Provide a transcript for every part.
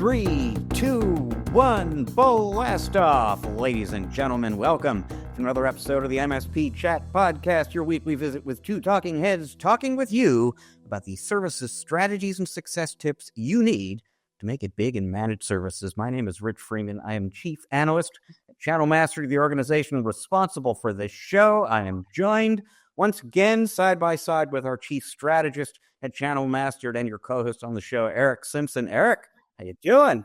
3, 2, 1, blast off. Ladies and gentlemen, welcome to another episode of the MSP Chat Podcast, your weekly visit with two talking heads talking with you about the services, strategies, and success tips you need to make it big in managed services. My name is Rich Freeman. I am Chief Analyst at Channel Master, the organization responsible for this show. I am joined once again side by side with our Chief Strategist at Channel Master and your co-host on the show, Eric Simpson. Eric, how you doing?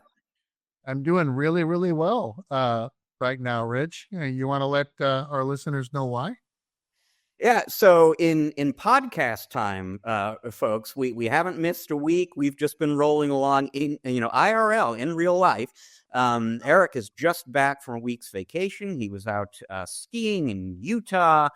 I'm doing really, really well right now, Rich. You want to let our listeners know why? Yeah, so in podcast time, folks, we haven't missed a week. We've just been rolling along in IRL, in real life. Eric is just back from a week's vacation. He was out skiing in Utah.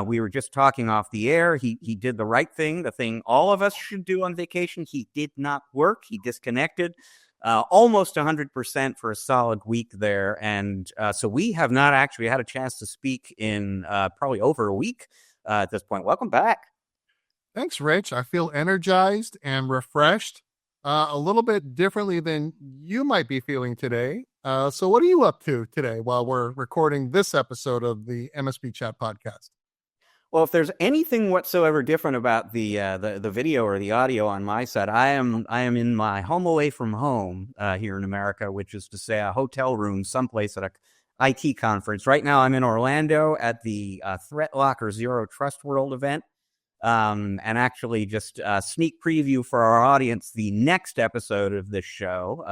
We were just talking off the air. He did the right thing, the thing all of us should do on vacation. He did not work. He disconnected. Almost 100% for a solid week there. And so we have not actually had a chance to speak in probably over a week at this point. Welcome back. Thanks, Rich. I feel energized and refreshed a little bit differently than you might be feeling today. So what are you up to today while we're recording this episode of the MSP Chat Podcast? Well, if there's anything whatsoever different about the video or the audio on my side, I am in my home away from home here in America, which is to say a hotel room someplace at a IT conference. Right now, I'm in Orlando at the Threat Locker Zero Trust World event, and actually just a sneak preview for our audience. The next episode of this show,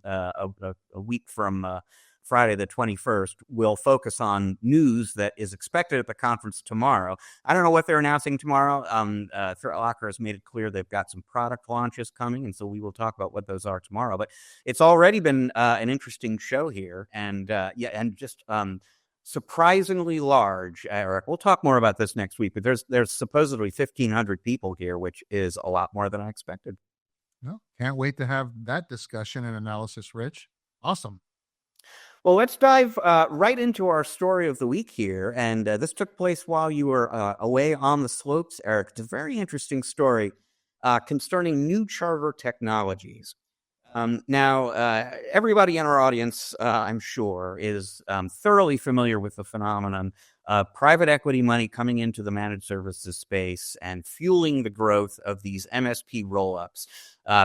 a week from Friday the 21st, will focus on news that is expected at the conference tomorrow. I don't know what they're announcing tomorrow. Threat Locker has made it clear they've got some product launches coming, and so we will talk about what those are tomorrow. But it's already been an interesting show here, and just surprisingly large, Eric. We'll talk more about this next week, but there's supposedly 1,500 people here, which is a lot more than I expected. Well, can't wait to have that discussion and analysis, Rich. Awesome. Well, let's dive right into our story of the week here. And this took place while you were away on the slopes, Eric. It's a very interesting story concerning new charter technologies. Now, everybody in our audience, I'm sure, is thoroughly familiar with the phenomenon of private equity money coming into the managed services space and fueling the growth of these MSP roll-ups.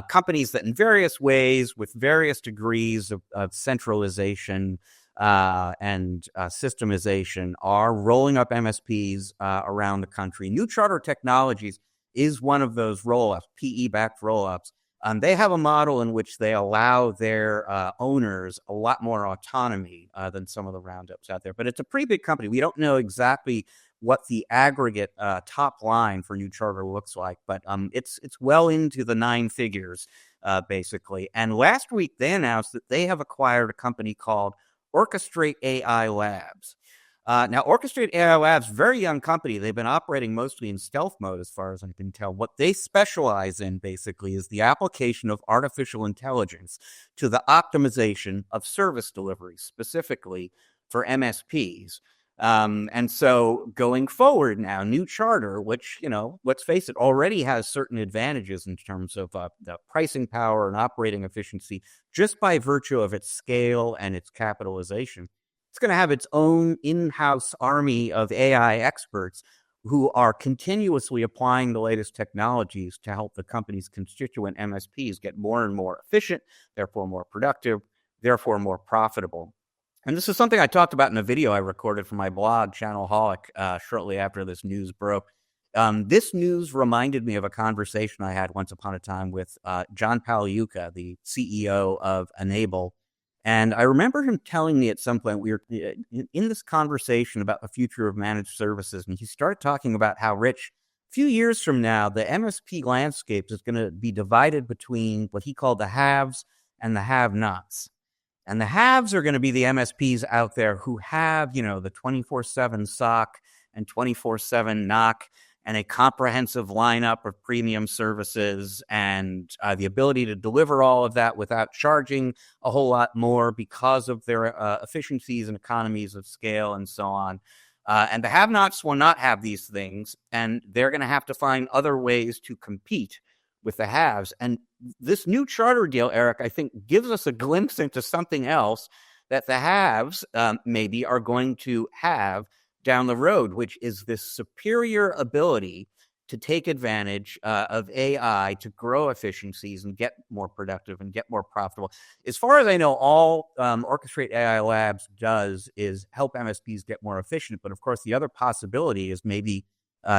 Companies that in various ways, with various degrees of centralization and systemization, are rolling up MSPs around the country. New Charter Technologies is one of those roll-ups, PE-backed roll-ups. They have a model in which they allow their owners a lot more autonomy than some of the roundups out there. But it's a pretty big company. We don't know exactly what the aggregate top line for New Charter looks like, but it's well into the nine figures, basically. And last week, they announced that they have acquired a company called Orchestrate AI Labs. Now, Orchestrate AI Labs, very young company. They've been operating mostly in stealth mode, as far as I can tell. What they specialize in, basically, is the application of artificial intelligence to the optimization of service delivery, specifically for MSPs. And so going forward now, New Charter, which, let's face it, already has certain advantages in terms of the pricing power and operating efficiency, just by virtue of its scale and its capitalization. It's going to have its own in-house army of AI experts who are continuously applying the latest technologies to help the company's constituent MSPs get more and more efficient, therefore more productive, therefore more profitable. And this is something I talked about in a video I recorded for my blog, Channelholic, shortly after this news broke. This news reminded me of a conversation I had once upon a time with John Pagliuca, the CEO of Enable. And I remember him telling me at some point, we were in this conversation about the future of managed services, and he started talking about how, Rich, a few years from now, the MSP landscape is going to be divided between what he called the haves and the have-nots. And the haves are going to be the MSPs out there who have, the 24/7 SOC and 24/7 NOC and a comprehensive lineup of premium services and the ability to deliver all of that without charging a whole lot more because of their efficiencies and economies of scale and so on. And the have-nots will not have these things, and they're going to have to find other ways to compete with the haves. And this new charter deal, Eric, I think gives us a glimpse into something else that the haves maybe are going to have down the road, which is this superior ability to take advantage of AI to grow efficiencies and get more productive and get more profitable. As far as I know, all Orchestrate AI Labs does is help MSPs get more efficient. But of course, the other possibility is maybe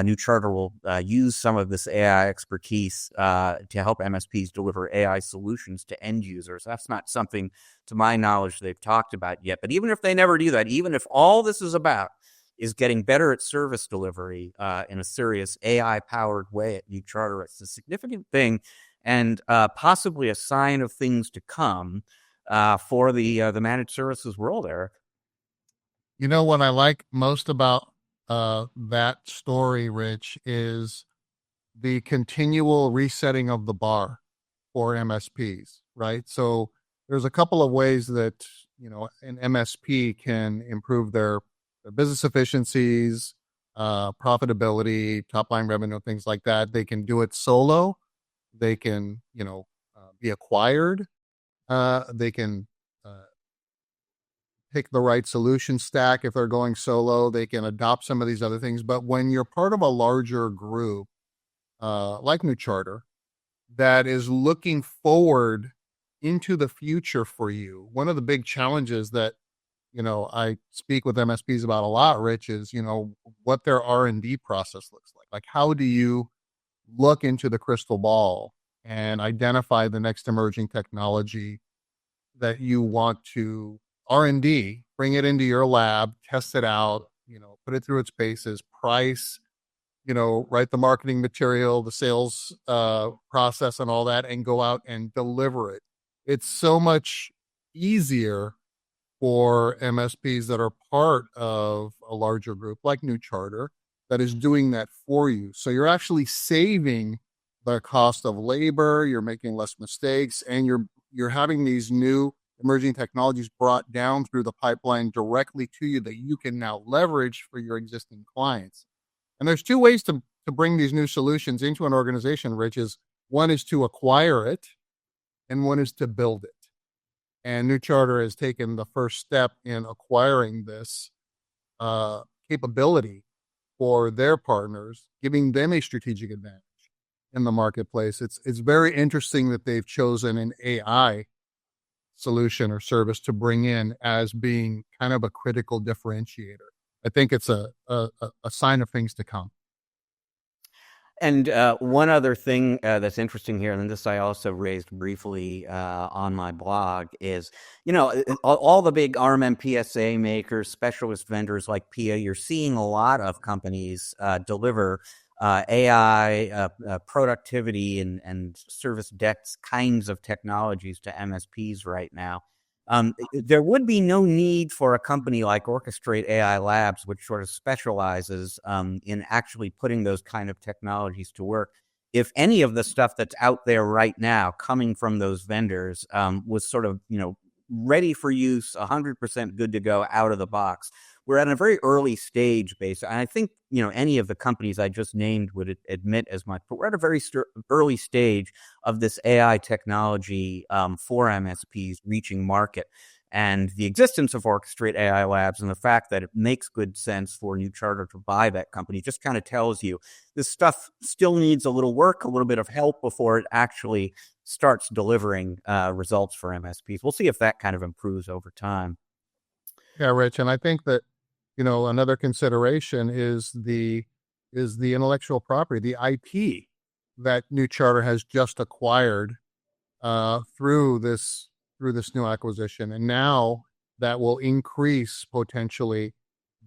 New Charter will use some of this AI expertise to help MSPs deliver AI solutions to end users. That's not something, to my knowledge, they've talked about yet. But even if they never do that, even if all this is about is getting better at service delivery in a serious AI-powered way at New Charter, it's a significant thing and possibly a sign of things to come for the managed services world, Eric. You know what I like most about that story, Rich, is the continual resetting of the bar for MSPs, right? So there's a couple of ways that, an MSP can improve their business efficiencies, profitability, top line revenue, things like that. They can do it solo. They can, be acquired. They can pick the right solution stack. If they're going solo, they can adopt some of these other things. But when you're part of a larger group, like New Charter, that is looking forward into the future for you, one of the big challenges that I speak with MSPs about a lot, Rich, is what their R&D process looks like. Like, how do you look into the crystal ball and identify the next emerging technology that you want to R&D, bring it into your lab, test it out, put it through its paces, price, write the marketing material, the sales process and all that, and go out and deliver it. It's so much easier for MSPs that are part of a larger group like New Charter that is doing that for you. So you're actually saving the cost of labor, you're making less mistakes, and you're having these new emerging technologies brought down through the pipeline directly to you that you can now leverage for your existing clients. And there's two ways to bring these new solutions into an organization, Rich. One is to acquire it, and one is to build it. And New Charter has taken the first step in acquiring this capability for their partners, giving them a strategic advantage in the marketplace. It's very interesting that they've chosen an AI solution or service to bring in as being kind of a critical differentiator. I think it's a sign of things to come. And one other thing that's interesting here, and this I also raised briefly on my blog, is, all the big ARM MPSA makers, specialist vendors like PIA, you're seeing a lot of companies deliver AI, productivity, and service desk kinds of technologies to MSPs right now. There would be no need for a company like Orchestrate AI Labs, which sort of specializes in actually putting those kind of technologies to work, if any of the stuff that's out there right now coming from those vendors was sort of, ready for use, 100% good to go out of the box. We're at a very early stage base. And I think, any of the companies I just named would admit as much, but we're at a very early stage of this AI technology for MSPs reaching market. And the existence of Orchestrate AI Labs and the fact that it makes good sense for New Charter to buy that company just kind of tells you this stuff still needs a little work, a little bit of help before it actually starts delivering results for MSPs. We'll see if that kind of improves over time. Yeah, Rich. And I think that, another consideration is the intellectual property, the IP that New Charter has just acquired through this new acquisition. And now that will increase potentially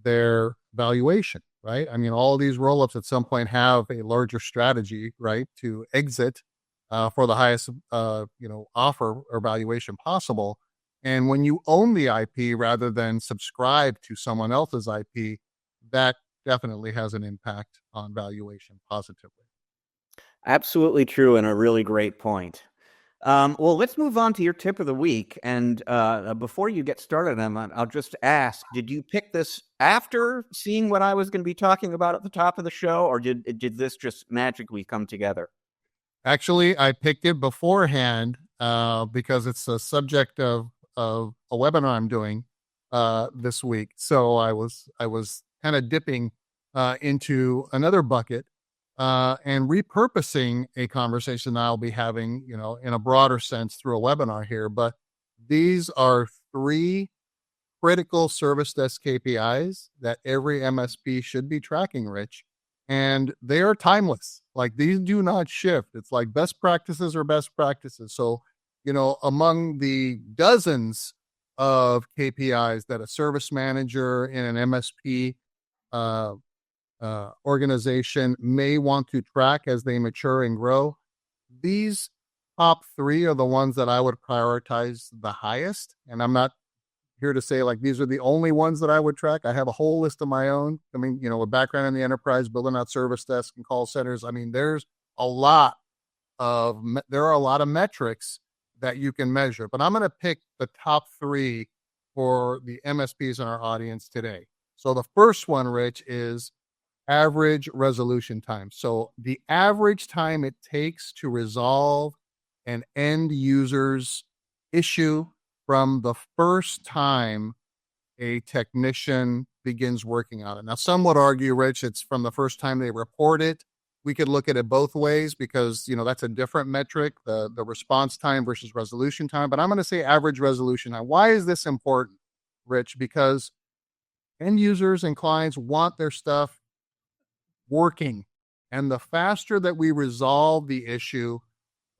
their valuation, right? I mean, all of these roll-ups at some point have a larger strategy, right, to exit for the highest, offer or valuation possible. And when you own the IP rather than subscribe to someone else's IP, that definitely has an impact on valuation positively. Absolutely true, and a really great point. Well, let's move on to your tip of the week. And before you get started, I'll just ask, did you pick this after seeing what I was going to be talking about at the top of the show, or did this just magically come together? Actually, I picked it beforehand because it's a subject of a webinar I'm doing this week. So I was kind of dipping into another bucket and repurposing a conversation I'll be having, in a broader sense through a webinar here. But these are three critical service desk KPIs that every MSP should be tracking, Rich. And they are timeless. Like these do not shift. It's like best practices are best practices. So, among the dozens of KPIs that a service manager in an MSP uh, organization may want to track as they mature and grow, these top three are the ones that I would prioritize the highest. And I'm not here to say like these are the only ones that I would track. I have a whole list of my own. I mean, a background in the enterprise, building out service desks and call centers. I mean, a lot there are a lot of metrics that you can measure, but I'm going to pick the top three for the MSPs in our audience today. So the first one, Rich, is average resolution time. So the average time it takes to resolve an end user's issue from the first time a technician begins working on it. Now, some would argue, Rich, it's from the first time they report it. We could look at it both ways because, that's a different metric, the response time versus resolution time. But I'm going to say average resolution time. Why is this important, Rich? Because end users and clients want their stuff working. And the faster that we resolve the issue,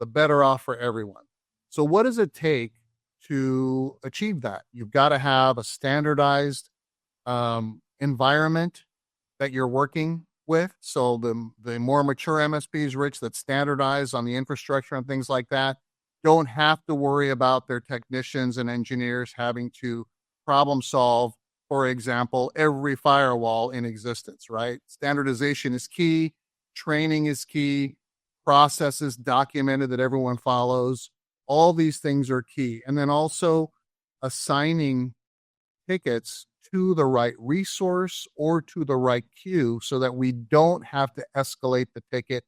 the better off for everyone. So what does it take to achieve that? You've got to have a standardized environment that you're working with. So the more mature MSPs, Rich, that standardize on the infrastructure and things like that, don't have to worry about their technicians and engineers having to problem solve, for example, every firewall in existence, right? Standardization is key. Training is key. Processes documented that everyone follows. All these things are key. And then also assigning tickets to the right resource or to the right queue so that we don't have to escalate the ticket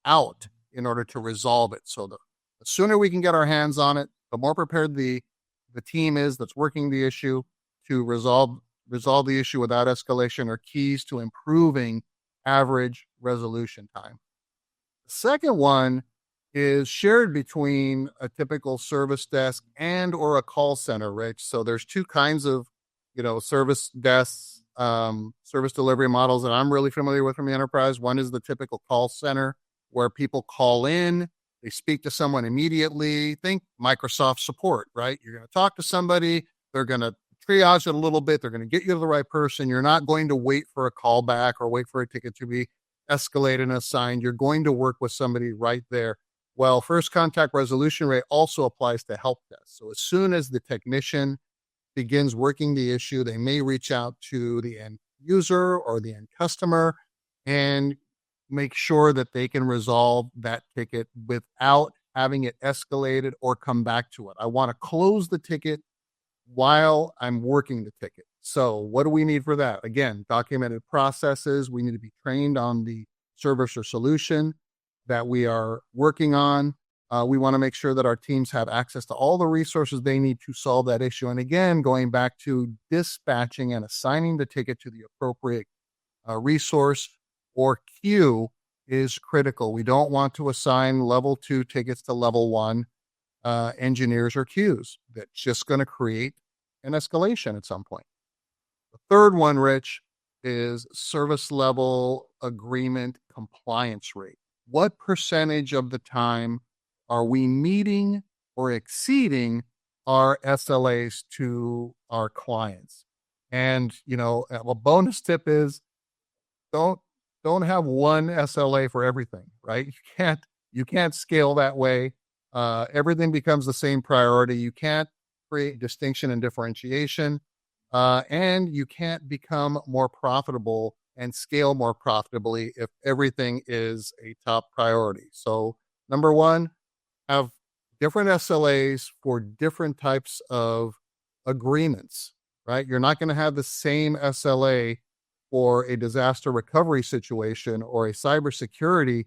out in order to resolve it. So the sooner we can get our hands on it, the more prepared the team is that's working the issue to resolve the issue without escalation are keys to improving average resolution time. The second one is shared between a typical service desk and or a call center, Rich. So there's two kinds of, service desks, service delivery models that I'm really familiar with from the enterprise. One is the typical call center where people call in, they speak to someone immediately. Think Microsoft support, right? You're going to talk to somebody, they're going to triage it a little bit, they're going to get you to the right person. You're not going to wait for a call back or wait for a ticket to be escalated and assigned. You're going to work with somebody right there. Well, first contact resolution rate also applies to help desk. So as soon as the technician begins working the issue, they may reach out to the end user or the end customer and make sure that they can resolve that ticket without having it escalated or come back to it. I want to close the ticket while I'm working the ticket. So what do we need for that? Again, documented processes. We need to be trained on the service or solution that we are working on. We want to make sure that our teams have access to all the resources they need to solve that issue. And again, going back to dispatching and assigning the ticket to the appropriate resource or queue is critical. We don't want to assign level 2 tickets to level 1 engineers or queues. That's just going to create an escalation at some point. The third one, Rich, is service level agreement compliance rate. What percentage of the time are we meeting or exceeding our SLAs to our clients? And, a bonus tip is don't have one SLA for everything, right? You can't scale that way. Everything becomes the same priority. You can't create distinction and differentiation, and you can't become more profitable and scale more profitably if everything is a top priority. So number one, have different SLAs for different types of agreements, right? You're not going to have the same SLA for a disaster recovery situation or a cybersecurity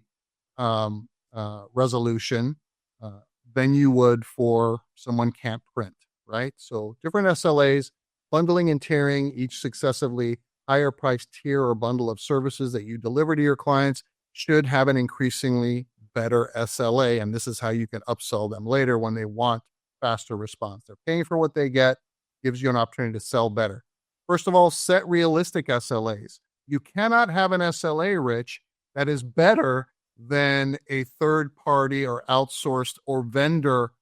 resolution uh, than you would for someone can't print, right? So different SLAs, bundling and tiering each successively higher price tier or bundle of services that you deliver to your clients should have an increasingly better SLA. And this is how you can upsell them later when they want faster response. They're paying for what they get, gives you an opportunity to sell better. First of all, set realistic SLAs. You cannot have an SLA, Rich, that is better than a third party or outsourced or vendor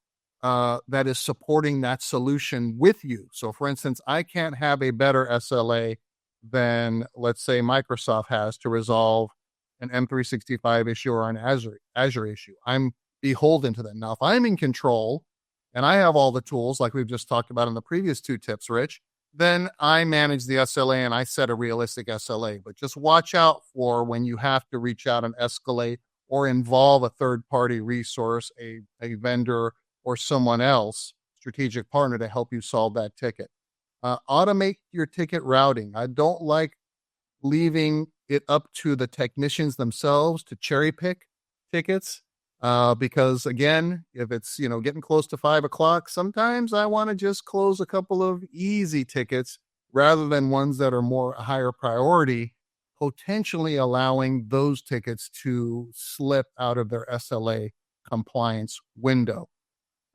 that is supporting that solution with you. So, for instance, I can't have a better SLA than, let's say, Microsoft has to resolve an M365 issue or an Azure issue. I'm beholden to them. Now, if I'm in control and I have all the tools like we've just talked about in the previous two tips, Rich, then I manage the SLA and I set a realistic SLA. But just watch out for when you have to reach out and escalate or involve a third party resource, a vendor or someone else, strategic partner to help you solve that ticket. Automate your ticket routing. I don't like leaving it up to the technicians themselves to cherry pick tickets. Because again, if it's getting close to 5 o'clock, sometimes I want to just close a couple of easy tickets rather than ones that are more higher priority, potentially allowing those tickets to slip out of their SLA compliance window.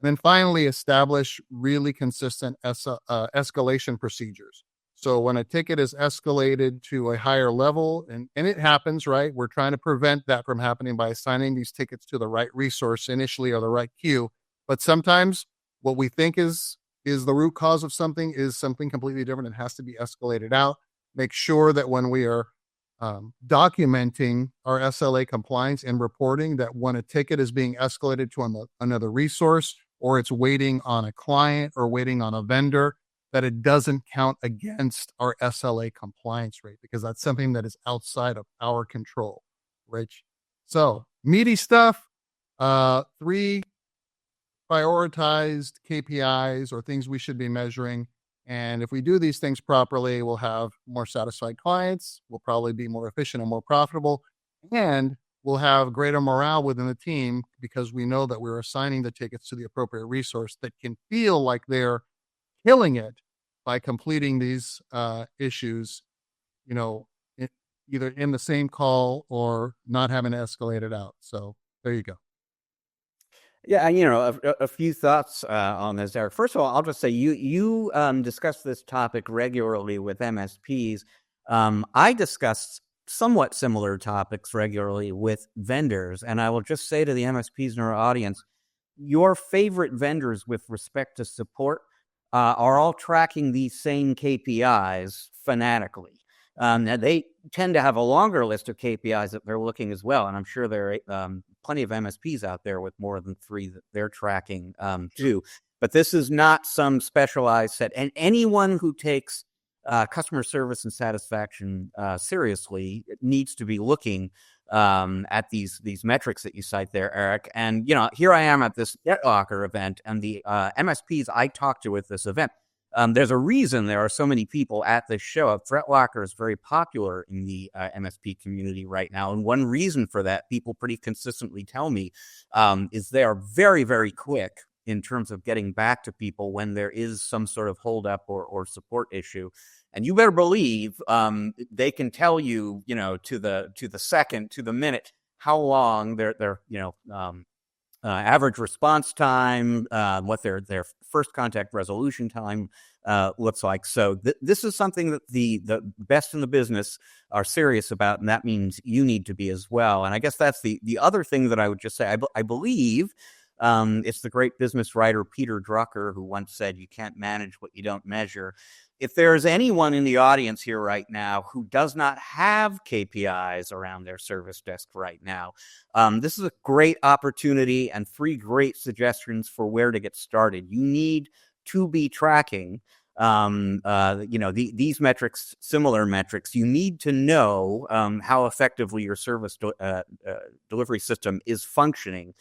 And then finally, establish really consistent escalation procedures. So when a ticket is escalated to a higher level, and it happens, right? We're trying to prevent that from happening by assigning these tickets to the right resource initially or the right queue. But sometimes what we think is the root cause of something is something completely different and has to be escalated out. Make sure that when we are documenting our SLA compliance and reporting, that when a ticket is being escalated to another resource, or it's waiting on a client or waiting on a vendor, that it doesn't count against our SLA compliance rate, because that's something that is outside of our control, Rich. So meaty stuff, 3 prioritized KPIs or things we should be measuring. And if we do these things properly, we'll have more satisfied clients. We'll probably be more efficient and more profitable. And we'll have greater morale within the team because we know that we're assigning the tickets to the appropriate resource that can feel like they're killing it by completing these issues, either in the same call or not having to escalate it out. So there you go. Yeah, a few thoughts on this, Eric. First of all, I'll just say you discuss this topic regularly with MSPs. I discuss somewhat similar topics regularly with vendors, and I will just say to the MSPs in our audience, your favorite vendors with respect to support are all tracking these same KPIs fanatically. Now they tend to have a longer list of KPIs that they're looking as well, and I'm sure there are plenty of MSPs out there with more than 3 that they're tracking too. But this is not some specialized set, and anyone who takes customer service and satisfaction seriously needs to be looking at these metrics that you cite there, Eric. And here I am at this NetLocker event, and the MSPs I talked to at this event. There's a reason there are so many people at this show. ThreatLocker is very popular in the MSP community right now. And one reason for that, people pretty consistently tell me, is they are very, very quick in terms of getting back to people when there is some sort of holdup or support issue. And you better believe they can tell you, to the second, to the minute, how long their average response time, what their first contact resolution time looks like. So this is something that the best in the business are serious about, and that means you need to be as well. And I guess that's the other thing that I would just say. I believe it's the great business writer Peter Drucker who once said, "You can't manage what you don't measure." If there's anyone in the audience here right now who does not have KPIs around their service desk right now, this is a great opportunity and 3 great suggestions for where to get started. You need to be tracking, these metrics, similar metrics. You need to know how effectively your service delivery system is functioning.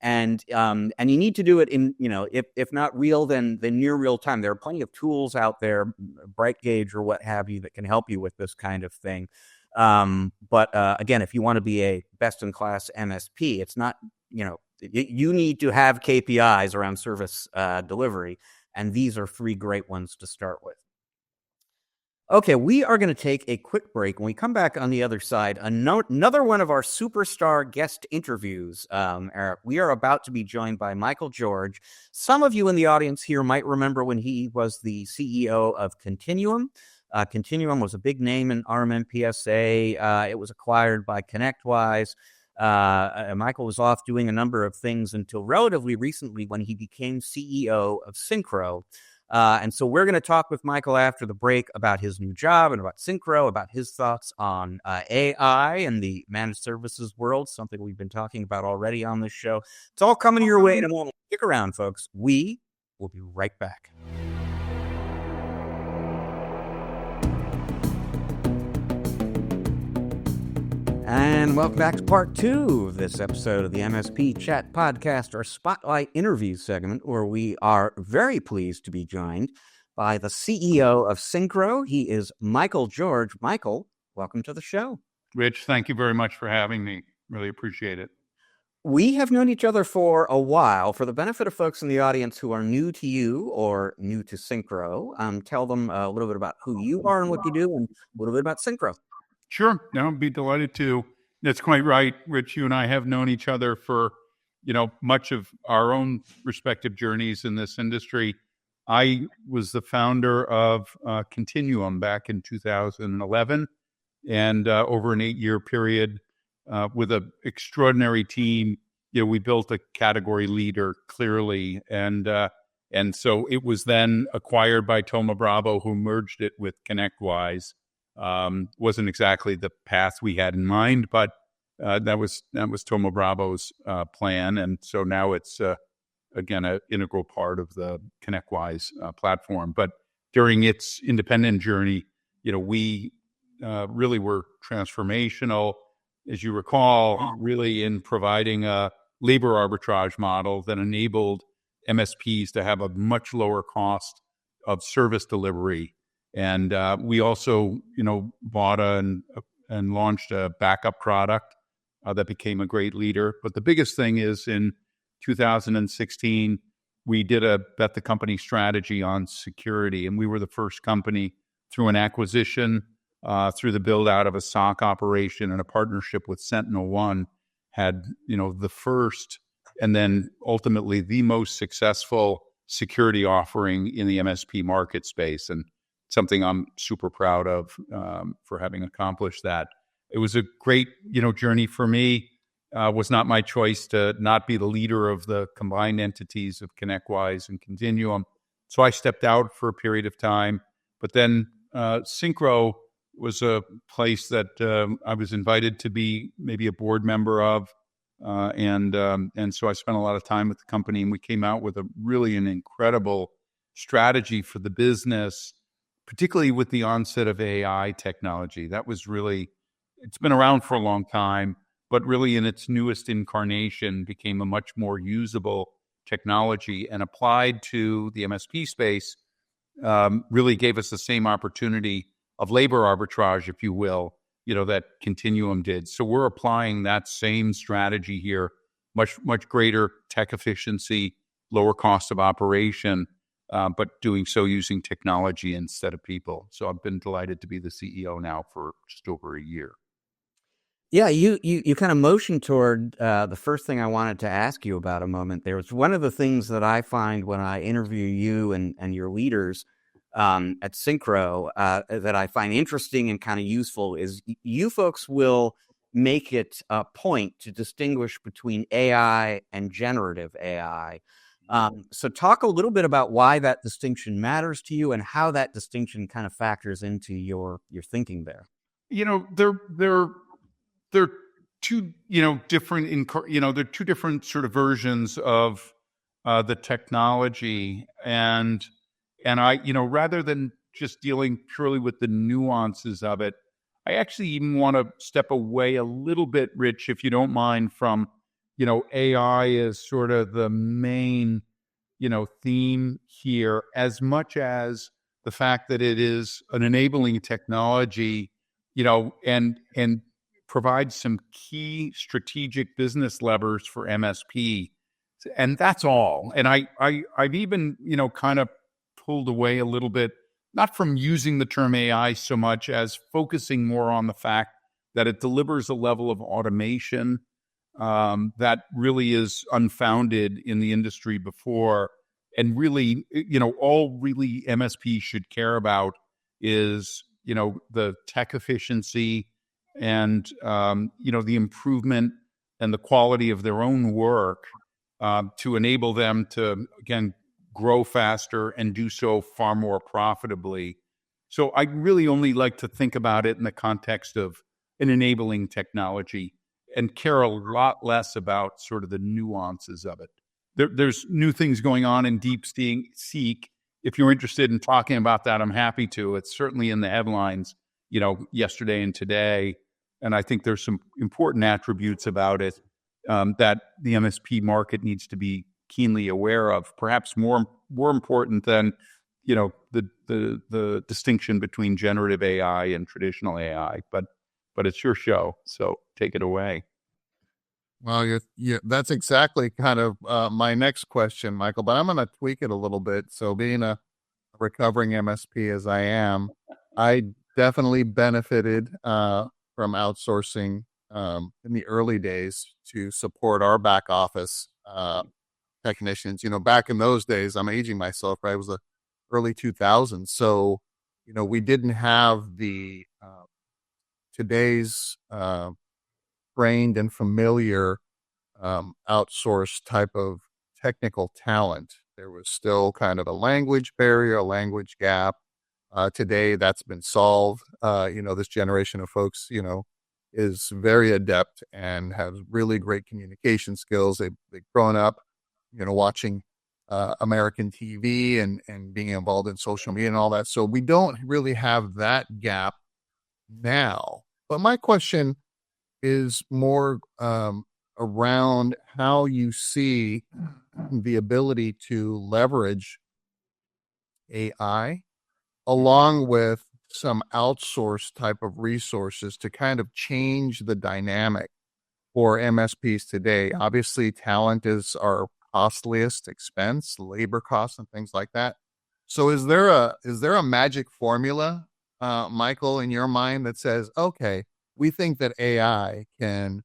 And you need to do it in, if not real, then near real time. There are plenty of tools out there, BrightGauge or what have you, that can help you with this kind of thing. But again, if you want to be a best-in-class MSP, it's not you need to have KPIs around service delivery, and these are 3 great ones to start with. Okay, we are going to take a quick break. When we come back on the other side, another one of our superstar guest interviews, Eric. We are about to be joined by Michael George. Some of you in the audience here might remember when he was the CEO of Continuum. Continuum was a big name in RMMPSA. It was acquired by ConnectWise. Michael was off doing a number of things until relatively recently when he became CEO of Syncro. And so we're going to talk with Michael after the break about his new job and about Syncro, about his thoughts on AI and the managed services world, something we've been talking about already on this show. It's all coming your way in a moment. Stick around, folks. We will be right back. And welcome back to part 2 of this episode of the MSP Chat Podcast, our Spotlight interview segment, where we are very pleased to be joined by the CEO of Syncro. He is Michael George. Michael, welcome to the show. Rich, thank you very much for having me. Really appreciate it. We have known each other for a while. For the benefit of folks in the audience who are new to you or new to Syncro, tell them a little bit about who you are and what you do, and a little bit about Syncro. Sure. No, I'd be delighted to. That's quite right. Rich, you and I have known each other for, much of our own respective journeys in this industry. I was the founder of Continuum back in 2011, and over an 8-year period with an extraordinary team, we built a category leader clearly. And so it was then acquired by Thoma Bravo, who merged it with ConnectWise. Wasn't exactly the path we had in mind, but that was Thoma Bravo's plan, and so now it's again an integral part of the ConnectWise platform. But during its independent journey, we really were transformational, as you recall, really in providing a labor arbitrage model that enabled MSPs to have a much lower cost of service delivery. And we also, bought and launched a backup product that became a great leader. But the biggest thing is in 2016, we did a bet the company strategy on security. And we were the first company through an acquisition, through the build out of a SOC operation and a partnership with SentinelOne, had, the first and then ultimately the most successful security offering in the MSP market space. And something I'm super proud of for having accomplished that. It was a great, journey for me. Was not my choice to not be the leader of the combined entities of ConnectWise and Continuum. So I stepped out for a period of time. But then Syncro was a place that I was invited to be maybe a board member of. And so I spent a lot of time with the company, and we came out with an incredible strategy for the business, particularly with the onset of AI technology. That was really, it's been around for a long time, but really in its newest incarnation became a much more usable technology, and applied to the MSP space, really gave us the same opportunity of labor arbitrage, if you will, that Continuum did. So we're applying that same strategy here, much greater tech efficiency, lower cost of operation, but doing so using technology instead of people. So I've been delighted to be the CEO now for just over a year. Yeah, you kind of motioned toward the first thing I wanted to ask you about a moment there. It's one of the things that I find when I interview you and your leaders at Syncro that I find interesting and kind of useful is you folks will make it a point to distinguish between AI and generative AI. So talk a little bit about why that distinction matters to you and how that distinction kind of factors into your thinking there. They're two, different, they're two different sort of versions of the technology. And I, rather than just dealing purely with the nuances of it, I actually even want to step away a little bit, Rich, if you don't mind, from, AI is sort of the main, theme here, as much as the fact that it is an enabling technology, and provides some key strategic business levers for MSP, and that's all. And I've even, kind of pulled away a little bit, not from using the term AI so much as focusing more on the fact that it delivers a level of automation that really is unfounded in the industry before. And really, all really MSP should care about is, the tech efficiency and, the improvement and the quality of their own work to enable them to, again, grow faster and do so far more profitably. So I really only like to think about it in the context of an enabling technology and care a lot less about sort of the nuances of it. There's new things going on in DeepSeek. If you're interested in talking about that, I'm happy to. It's certainly in the headlines, yesterday and today. And I think there's some important attributes about it that the MSP market needs to be keenly aware of, perhaps more important than, the distinction between generative AI and traditional AI. But it's your show, so take it away. Well, that's exactly kind of my next question, Michael, but I'm going to tweak it a little bit. So being a recovering MSP as I am, I definitely benefited from outsourcing in the early days to support our back office technicians. Back in those days, I'm aging myself, right? It was the early 2000s. So, we didn't have the today's trained and familiar outsourced type of technical talent. There was still kind of a language barrier, a language gap. Today, that's been solved. This generation of folks, is very adept and has really great communication skills. They've grown up, watching American TV and being involved in social media and all that. So we don't really have that gap now. But my question is more around how you see the ability to leverage AI along with some outsourced type of resources to kind of change the dynamic for MSPs today. Obviously, talent is our costliest expense, labor costs and things like that. So is there a magic formula, Michael, in your mind that says, okay, we think that AI can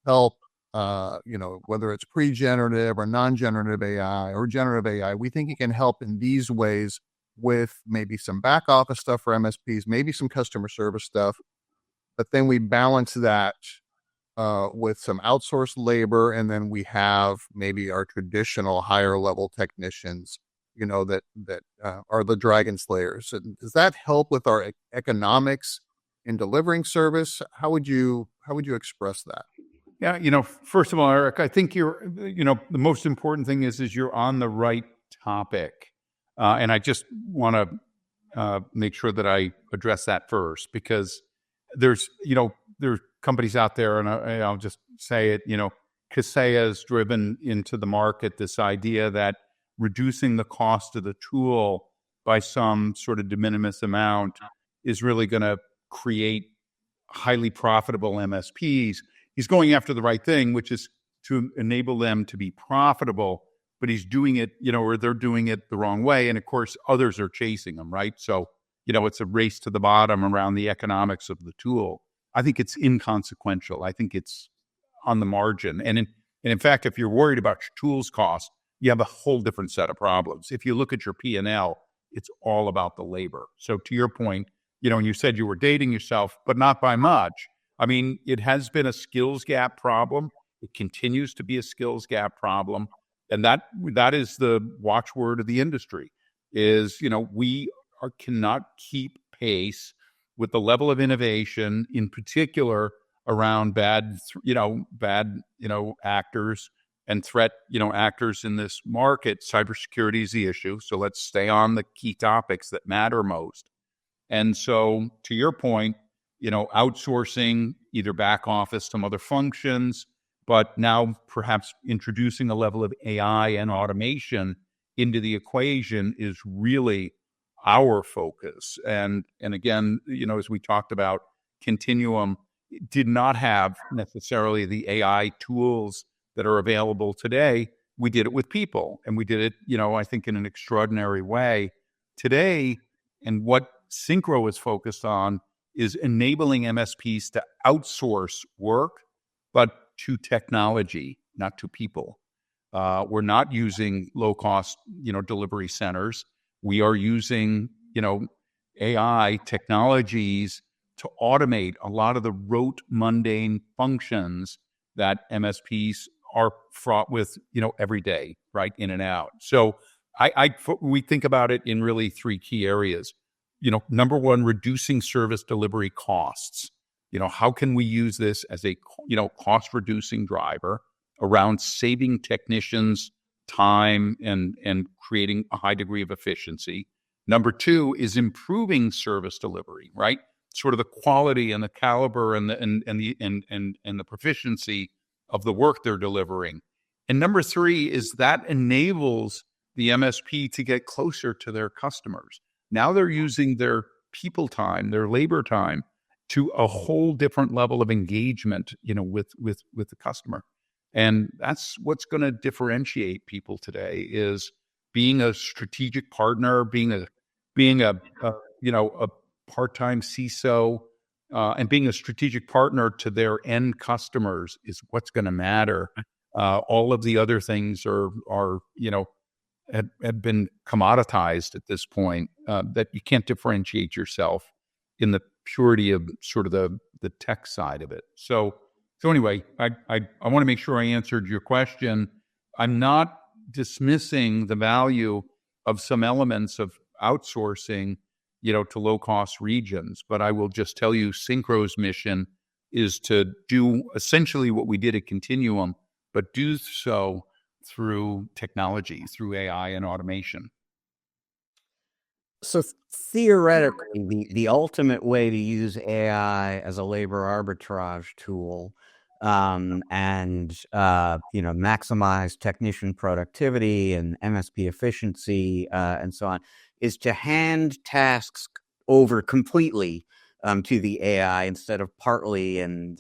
help, whether it's pre-generative or non-generative AI or generative AI, we think it can help in these ways with maybe some back office stuff for MSPs, maybe some customer service stuff, but then we balance that with some outsourced labor, and then we have maybe our traditional higher level technicians, that are the dragon slayers. And does that help with our economics in delivering service? How would you express that? Yeah, first of all, Eric, I think the most important thing is you're on the right topic. And I just want to make sure that I address that first, because there's companies out there, and I'll just say it, Kaseya has driven into the market this idea that reducing the cost of the tool by some sort of de minimis amount is really going to create highly profitable MSPs. He's going after the right thing, which is to enable them to be profitable, but he's doing it, or they're doing it the wrong way. And of course, others are chasing them, right? So, it's a race to the bottom around the economics of the tool. I think it's inconsequential. I think it's on the margin. And in fact, if you're worried about your tools cost, you have a whole different set of problems. If you look at your P&L, it's all about the labor. So to your point, and you said you were dating yourself, but not by much. I mean, it has been a skills gap problem. It continues to be a skills gap problem. And that is the watchword of the industry is, we cannot keep pace with the level of innovation, in particular around bad actors and threat, actors in this market. Cybersecurity is the issue. So let's stay on the key topics that matter most. And so to your point, outsourcing either back office, some other functions, but now perhaps introducing a level of AI and automation into the equation is really our focus. And again, as we talked about, continuum, did not have necessarily the AI tools that are available today. We did it with people, and we did it, I think in an extraordinary way. Today, and what Syncro is focused on is enabling MSPs to outsource work, but to technology, not to people. We're not using low-cost, delivery centers. We are using, AI technologies to automate a lot of the rote, mundane functions that MSPs are fraught with, every day, right, in and out. So we think about it in really three key areas. Number one, reducing service delivery costs. How can we use this as a, cost reducing driver around saving technicians time and creating a high degree of efficiency? Number two is improving service delivery, right? Sort of the quality and the caliber and the proficiency of the work they're delivering. And number three is that enables the MSP to get closer to their customers. Now they're using their people time, their labor time, to a whole different level of engagement, with the customer. And that's what's going to differentiate people today, is being a strategic partner, being a part-time CISO, and being a strategic partner to their end customers is what's going to matter. All of the other things are have been commoditized at this point, that you can't differentiate yourself in the purity of sort of the tech side of it. So anyway, I want to make sure I answered your question. I'm not dismissing the value of some elements of outsourcing, to low-cost regions, but I will just tell you, Syncro's mission is to do essentially what we did at Continuum, but do so through technology, through AI and automation. So theoretically, the ultimate way to use AI as a labor arbitrage tool, and maximize technician productivity and MSP efficiency, and so on, is to hand tasks over completely to the AI instead of partly, and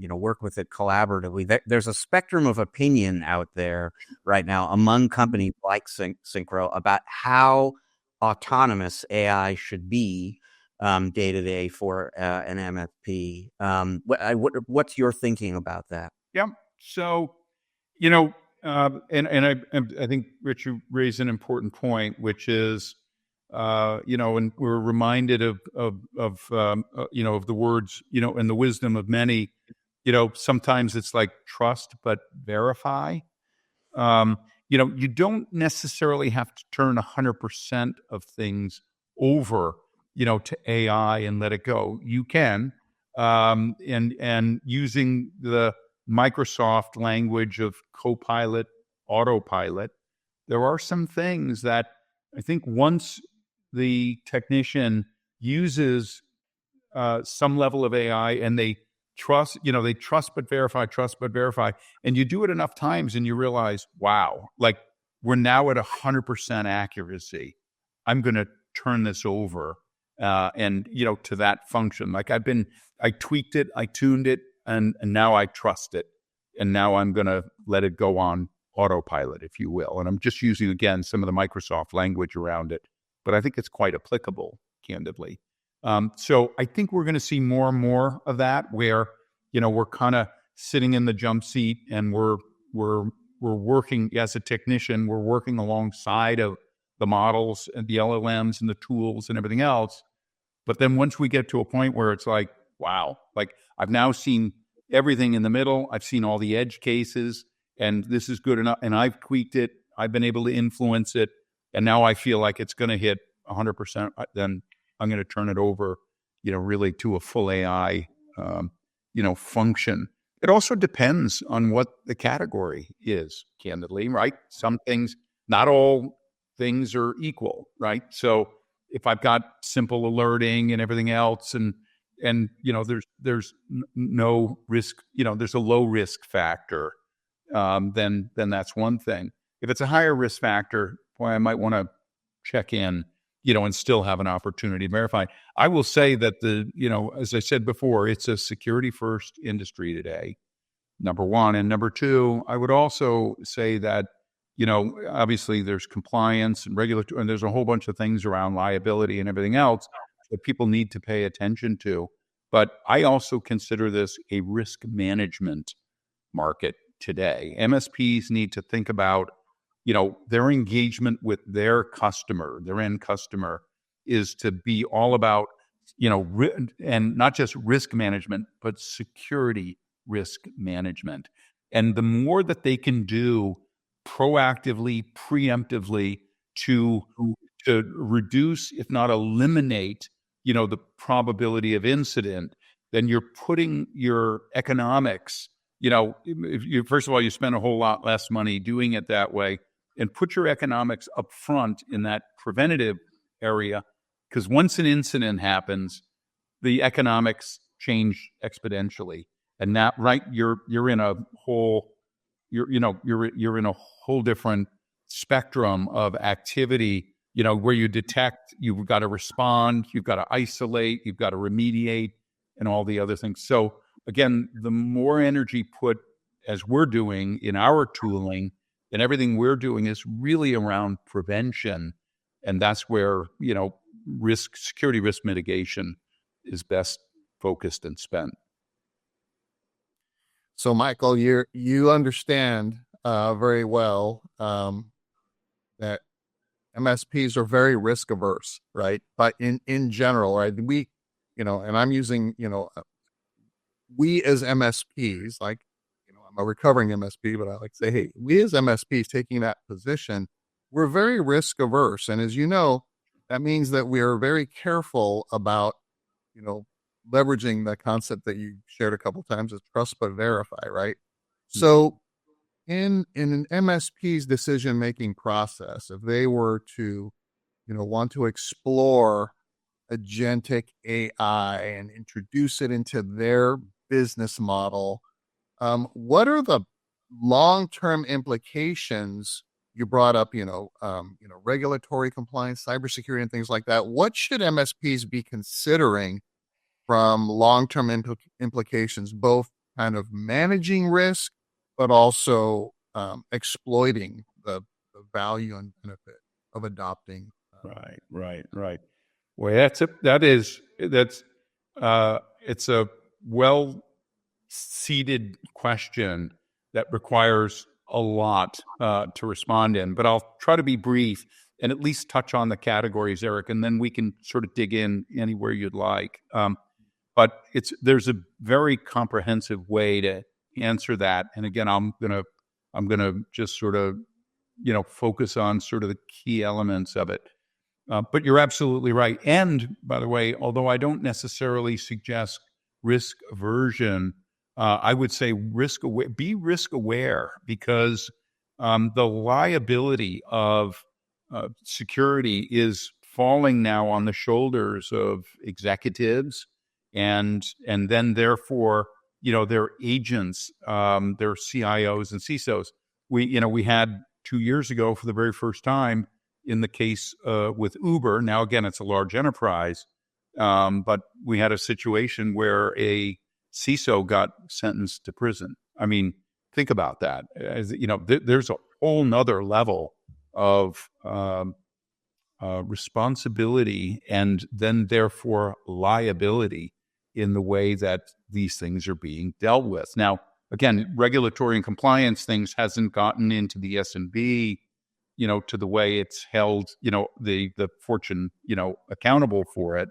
work with it collaboratively. There's a spectrum of opinion out there right now among companies like Syncro about how autonomous AI should be day to day for an MSP. What's your thinking about that? Yeah. So, and I think Rich, you raised an important point, which is, and we're reminded of the words, and the wisdom of many. Sometimes it's like trust but verify. You don't necessarily have to turn 100% of things over, to AI and let it go. You can, and using the Microsoft language of Copilot, Autopilot, there are some things that I think once the technician uses some level of AI and they trust but verify, and you do it enough times and you realize, wow, like we're now at 100% accuracy. I'm going to turn this over, and to that function. Like I tweaked it, I tuned it, and now I trust it, and now I'm going to let it go on autopilot, if you will. And I'm just using again some of the Microsoft language around it, but I think it's quite applicable, candidly. So I think we're going to see more and more of that, where we're kind of sitting in the jump seat and we're working as a technician. We're working alongside of the models and the LLMs and the tools and everything else. But then once we get to a point where it's like, wow, like I've now seen everything in the middle. I've seen all the edge cases, and this is good enough. And I've tweaked it. I've been able to influence it, and now I feel like it's going to hit 100%. Then I'm going to turn it over, really to a full AI, function. It also depends on what the category is, candidly, right? Some things, not all things are equal, right? So if I've got simple alerting and everything else, and there's no risk, there's a low risk factor, then that's one thing. If it's a higher risk factor, boy, I might want to check in, and still have an opportunity to verify. I will say that as I said before, it's a security first industry today, number one. And number two, I would also say that, obviously there's compliance and regulatory, and there's a whole bunch of things around liability and everything else that people need to pay attention to. But I also consider this a risk management market today. MSPs need to think about, their engagement with their customer, their end customer, is to be all about, and not just risk management, but security risk management. And the more that they can do proactively, preemptively to reduce, if not eliminate, the probability of incident, then you're putting your economics, if you, first of all, you spend a whole lot less money doing it that way, and put your economics up front in that preventative area. Because once an incident happens, the economics change exponentially. And that, right, you're in a whole, you're in a whole different spectrum of activity, where you detect, you've got to respond, you've got to isolate, you've got to remediate, and all the other things. So again, the more energy put, as we're doing in our tooling, and everything we're doing is really around prevention. And that's where, security risk mitigation is best focused and spent. So, Michael, you understand very well that MSPs are very risk averse, right? But in general, right, we, and I'm using, we as MSPs, like, I'm a recovering MSP, but I like to say, hey, we as MSPs taking that position, we're very risk averse. And as you know, that means that we are very careful about, leveraging the concept that you shared a couple of times is trust but verify, right? So in an MSP's decision-making process, if they were to, want to explore agentic AI and introduce it into their business model, what are the long-term implications? You brought up, regulatory compliance, cybersecurity, and things like that. What should MSPs be considering from long-term implications, both kind of managing risk, but also exploiting the value and benefit of adopting? Right. Well, it's a well-seated question that requires a lot to respond in, but I'll try to be brief and at least touch on the categories, Eric, and then we can sort of dig in anywhere you'd like. But there's a very comprehensive way to answer that. And again, I'm gonna just sort of, focus on sort of the key elements of it. But you're absolutely right. And by the way, although I don't necessarily suggest risk aversion, I would say be risk aware, because the liability of security is falling now on the shoulders of executives, and then therefore, their agents, their CIOs and CISOs. We had 2 years ago, for the very first time, in the case with Uber. Now, again, it's a large enterprise, but we had a situation where a CISO got sentenced to prison. I mean, think about that. As there's a whole nother level of responsibility and then therefore liability in the way that these things are being dealt with. Now, again, regulatory and compliance things hasn't gotten into the S&B, to the way it's held, the Fortune, accountable for it.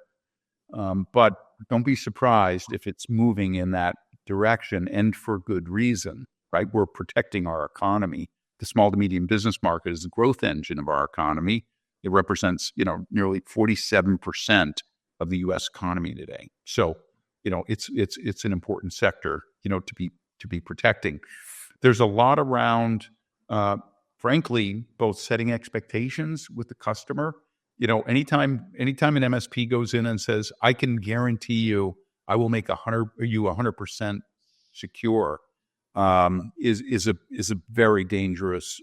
But don't be surprised if it's moving in that direction, and for good reason, right? We're protecting our economy. The small to medium business market is the growth engine of our economy. It represents, nearly 47% of the U.S. economy today. So, it's an important sector, to be protecting. There's a lot around, frankly, both setting expectations with the customer. Anytime an MSP goes in and says, "I can guarantee you, I will make 100% secure," is a very dangerous,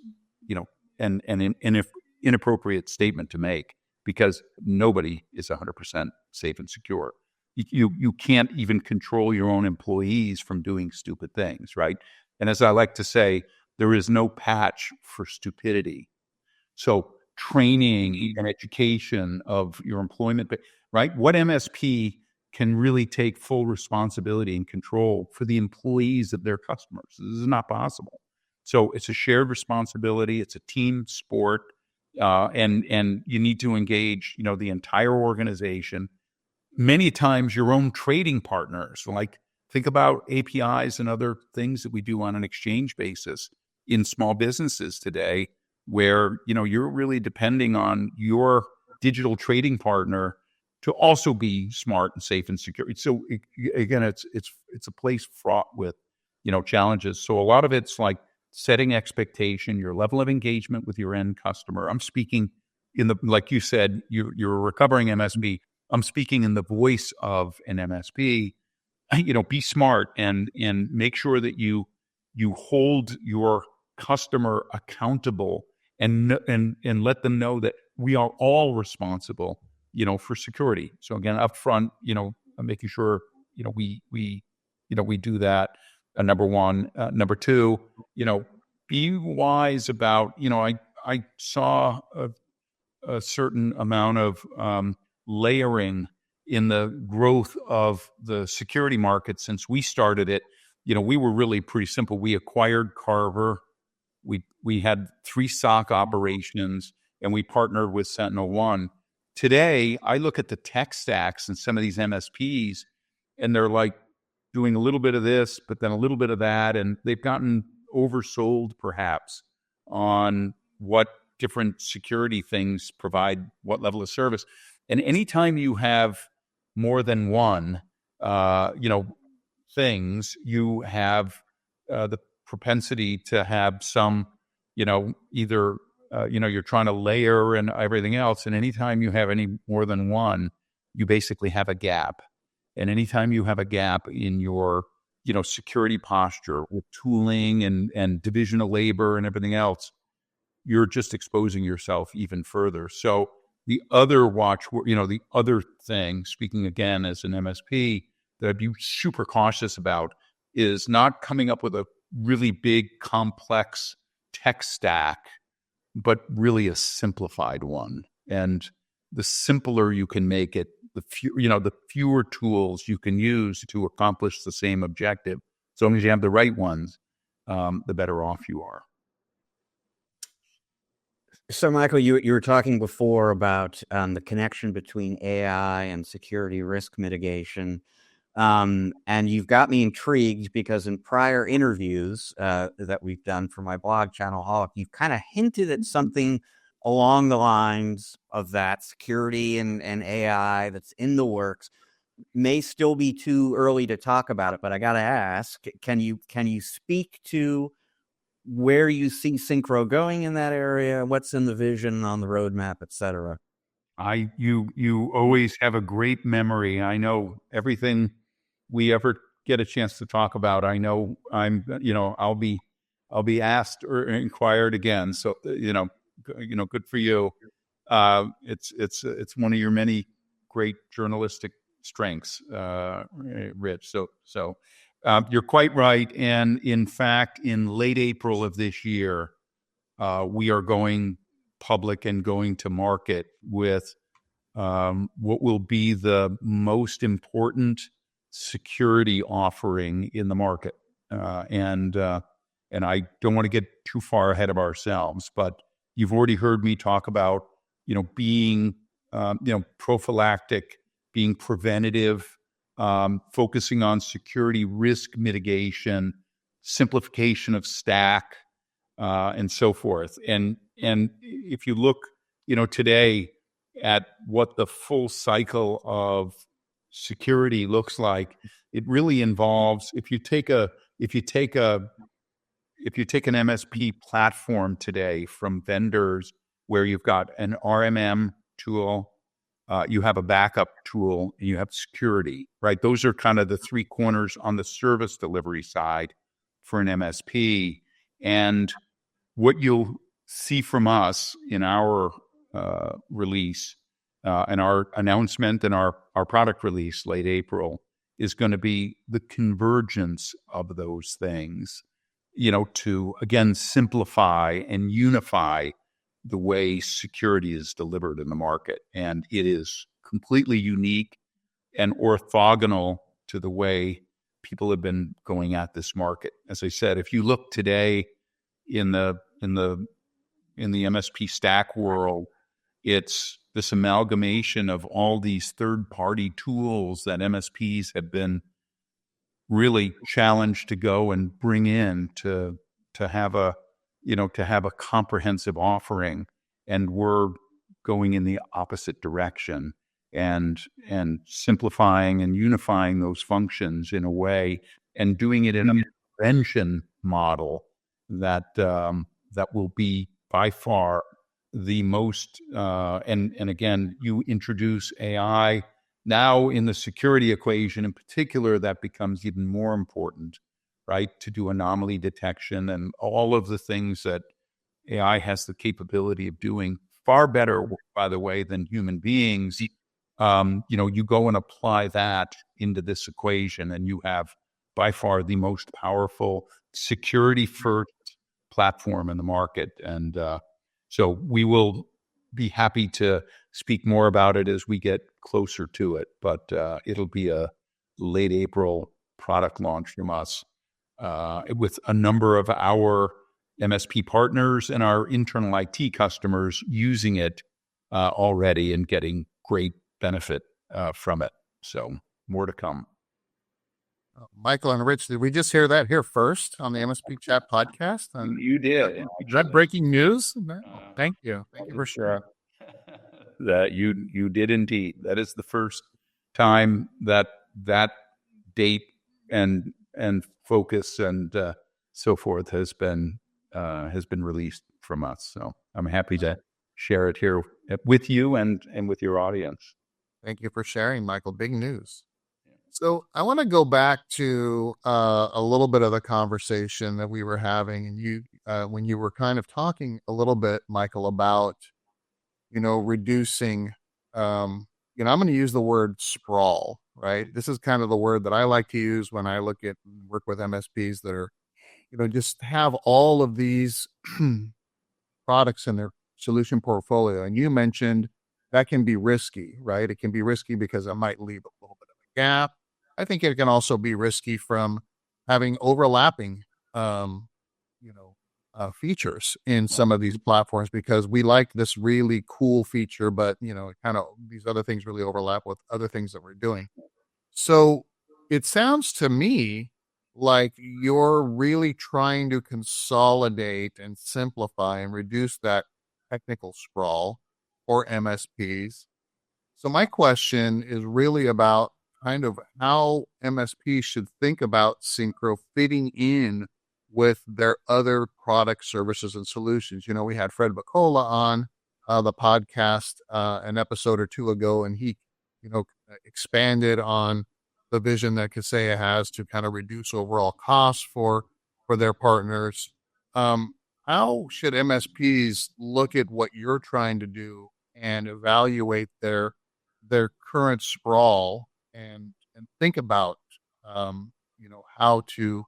and if inappropriate statement to make. because nobody is 100% safe and secure. You can't even control your own employees from doing stupid things, right? And as I like to say, there is no patch for stupidity. So training and education of your employment, right? What MSP can really take full responsibility and control for the employees of their customers? This is not possible. So it's a shared responsibility. It's a team sport, and you need to engage, the entire organization. Many times, your own trading partners. Like, think about APIs and other things that we do on an exchange basis in small businesses today, where you're really depending on your digital trading partner to also be smart and safe and secure. So again, it's a place fraught with challenges. So a lot of it's like setting expectation, your level of engagement with your end customer. I'm speaking like you said, you're a recovering MSP. I'm speaking in the voice of an MSP. Be smart and make sure that you hold your customer accountable and let them know that we are all responsible, for security. So again, upfront, making sure, we do that. Number one. Number two, be wise about, I saw a certain amount of layering in the growth of the security market since we started it. We were really pretty simple. We acquired Carver. We had 3 SOC operations, and we partnered with SentinelOne. Today, I look at the tech stacks and some of these MSPs, and they're like doing a little bit of this, but then a little bit of that, and they've gotten oversold perhaps on what different security things provide, what level of service. And anytime you have more than one, things, you have the propensity to have some, either, you're trying to layer and everything else. And anytime you have any more than one, you basically have a gap. And anytime you have a gap in your, security posture with tooling and division of labor and everything else, you're just exposing yourself even further. So the other the other thing, speaking again as an MSP, that I'd be super cautious about is not coming up with a really big, complex tech stack, but really a simplified one. And the simpler you can make it, the fewer tools you can use to accomplish the same objective. So long as you have the right ones, the better off you are. So, Michael, you were talking before about the connection between AI and security risk mitigation. And you've got me intrigued because in prior interviews that we've done for my blog, Channel Hawk, you've kind of hinted at something along the lines of that. Security and AI that's in the works. May still be too early to talk about it, but I got to ask, can you speak to where you see Syncro going in that area? What's in the vision on the roadmap, et cetera? You always have a great memory. I know everything we ever get a chance to talk about. I know I'll be asked or inquired again. So good for you. It's one of your many great journalistic strengths, Rich. So you're quite right. And in fact, in late April of this year, we are going public and going to market with what will be the most important security offering in the market. And I don't want to get too far ahead of ourselves, but you've already heard me talk about, being, prophylactic, being preventative, focusing on security risk mitigation, simplification of stack, and so forth. And if you look, today at what the full cycle of security looks like, it really involves, if you take an MSP platform today from vendors where you've got an RMM tool, you have a backup tool, and you have security, right? Those are kind of the 3 corners on the service delivery side for an MSP. And what you'll see from us in our release and our announcement and our product release late April is going to be the convergence of those things, to again simplify and unify the way security is delivered in the market. And it is completely unique and orthogonal to the way people have been going at this market. As I said, if you look today in the MSP stack world, it's this amalgamation of all these third-party tools that MSPs have been really challenged to go and bring in to have a comprehensive offering, and we're going in the opposite direction and simplifying and unifying those functions in a way and doing it in a prevention model that will be by far the most and again, you introduce AI now in the security equation in particular, that becomes even more important, right? To do anomaly detection and all of the things that AI has the capability of doing far better, by the way, than human beings. You go and apply that into this equation, and you have by far the most powerful security first platform in the market. And so we will be happy to speak more about it as we get closer to it, but it'll be a late April product launch from us with a number of our MSP partners and our internal IT customers using it already and getting great benefit from it. So more to come. Michael and Rich, did we just hear that here first on the MSP Chat podcast? You did. Is that breaking news? No. Thank you. Thank you for sharing. That you did indeed. That is the first time that date and focus and so forth has been released from us. So I'm happy to share it here with you and with your audience. Thank you for sharing, Michael. Big news. So I want to go back to a little bit of the conversation that we were having, and you when you were kind of talking a little bit, Michael, about reducing. I'm going to use the word sprawl, right? This is kind of the word that I like to use when I work with MSPs that are, just have all of these products in their solution portfolio. And you mentioned that can be risky, right? It can be risky because it might leave a little bit of a gap. I think it can also be risky from having overlapping, features in some of these platforms, because we like this really cool feature, but kind of these other things really overlap with other things that we're doing. So it sounds to me like you're really trying to consolidate and simplify and reduce that technical sprawl for MSPs. So my question is really about kind of how MSPs should think about Syncro fitting in with their other products, services, and solutions. We had Fred Bacola on the podcast an episode or two ago, and he, expanded on the vision that Kaseya has to kind of reduce overall costs for their partners. How should MSPs look at what you're trying to do and evaluate their current sprawl and think about, how to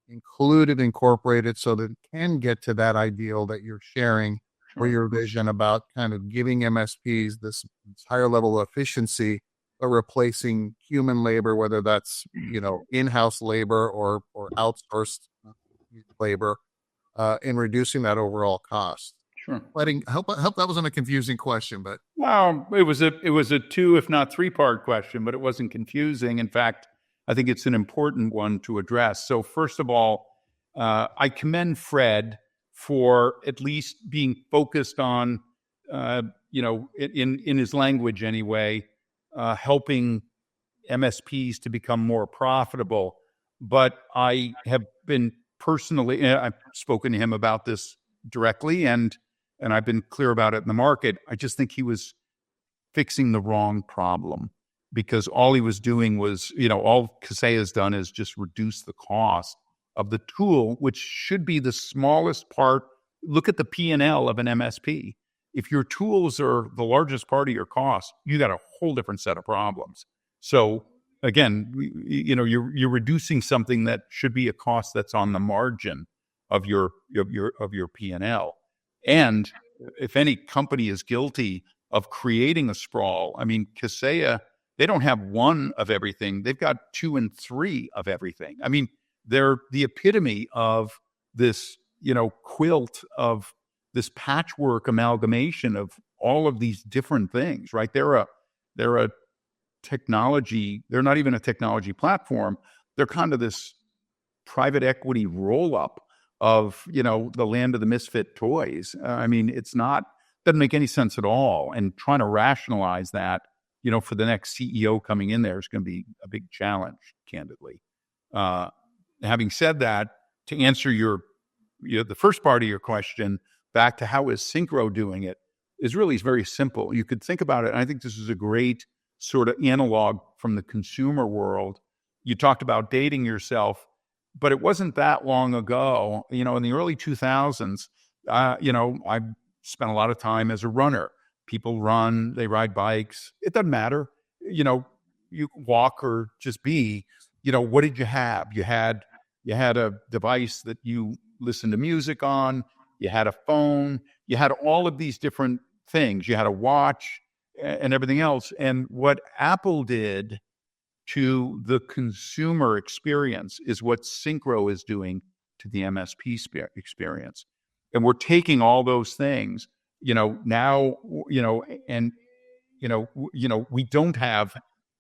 include it, incorporate it so that it can get to that ideal that you're sharing or your vision about kind of giving MSPs this higher level of efficiency, but replacing human labor, whether that's, in-house labor or outsourced labor, in reducing that overall cost. Sure. I hope that wasn't a confusing question, but it was a 2, if not 3-part question, but it wasn't confusing. In fact, I think it's an important one to address. So first of all, I commend Fred for at least being focused on, in his language anyway, helping MSPs to become more profitable. But I have been personally, I've spoken to him about this directly, and I've been clear about it in the market. I just think he was fixing the wrong problem, because all he was doing was, all Kaseya has done is just reduce the cost of the tool, which should be the smallest part. Look at the P&L of an MSP. if your tools are the largest part of your cost, you got a whole different set of problems. So again, you're reducing something that should be a cost that's on the margin of your P&L. And if any company is guilty of creating a sprawl, I mean, Kaseya, they don't have one of everything. They've got 2 and 3 of everything. I mean, they're the epitome of this, quilt of this patchwork amalgamation of all of these different things, right? They're a technology. They're not even a technology platform. They're kind of this private equity roll up of, the land of the misfit toys. I mean, doesn't make any sense at all. And trying to rationalize that, for the next CEO coming in there is going to be a big challenge, candidly. Having said that, to answer the first part of your question, back to how is Syncro doing it, is really very simple. You could think about it, and I think this is a great sort of analog from the consumer world. You talked about dating yourself, but it wasn't that long ago, in the early 2000s, I spent a lot of time as a runner. People run, they ride bikes. It doesn't matter. You walk or just be, what did you have? You had a device that you listened to music on. You had a phone. You had all of these different things. You had a watch and everything else. And what Apple did to the consumer experience is what Syncro is doing to the MSP experience. And we're taking all those things, now, and, we don't have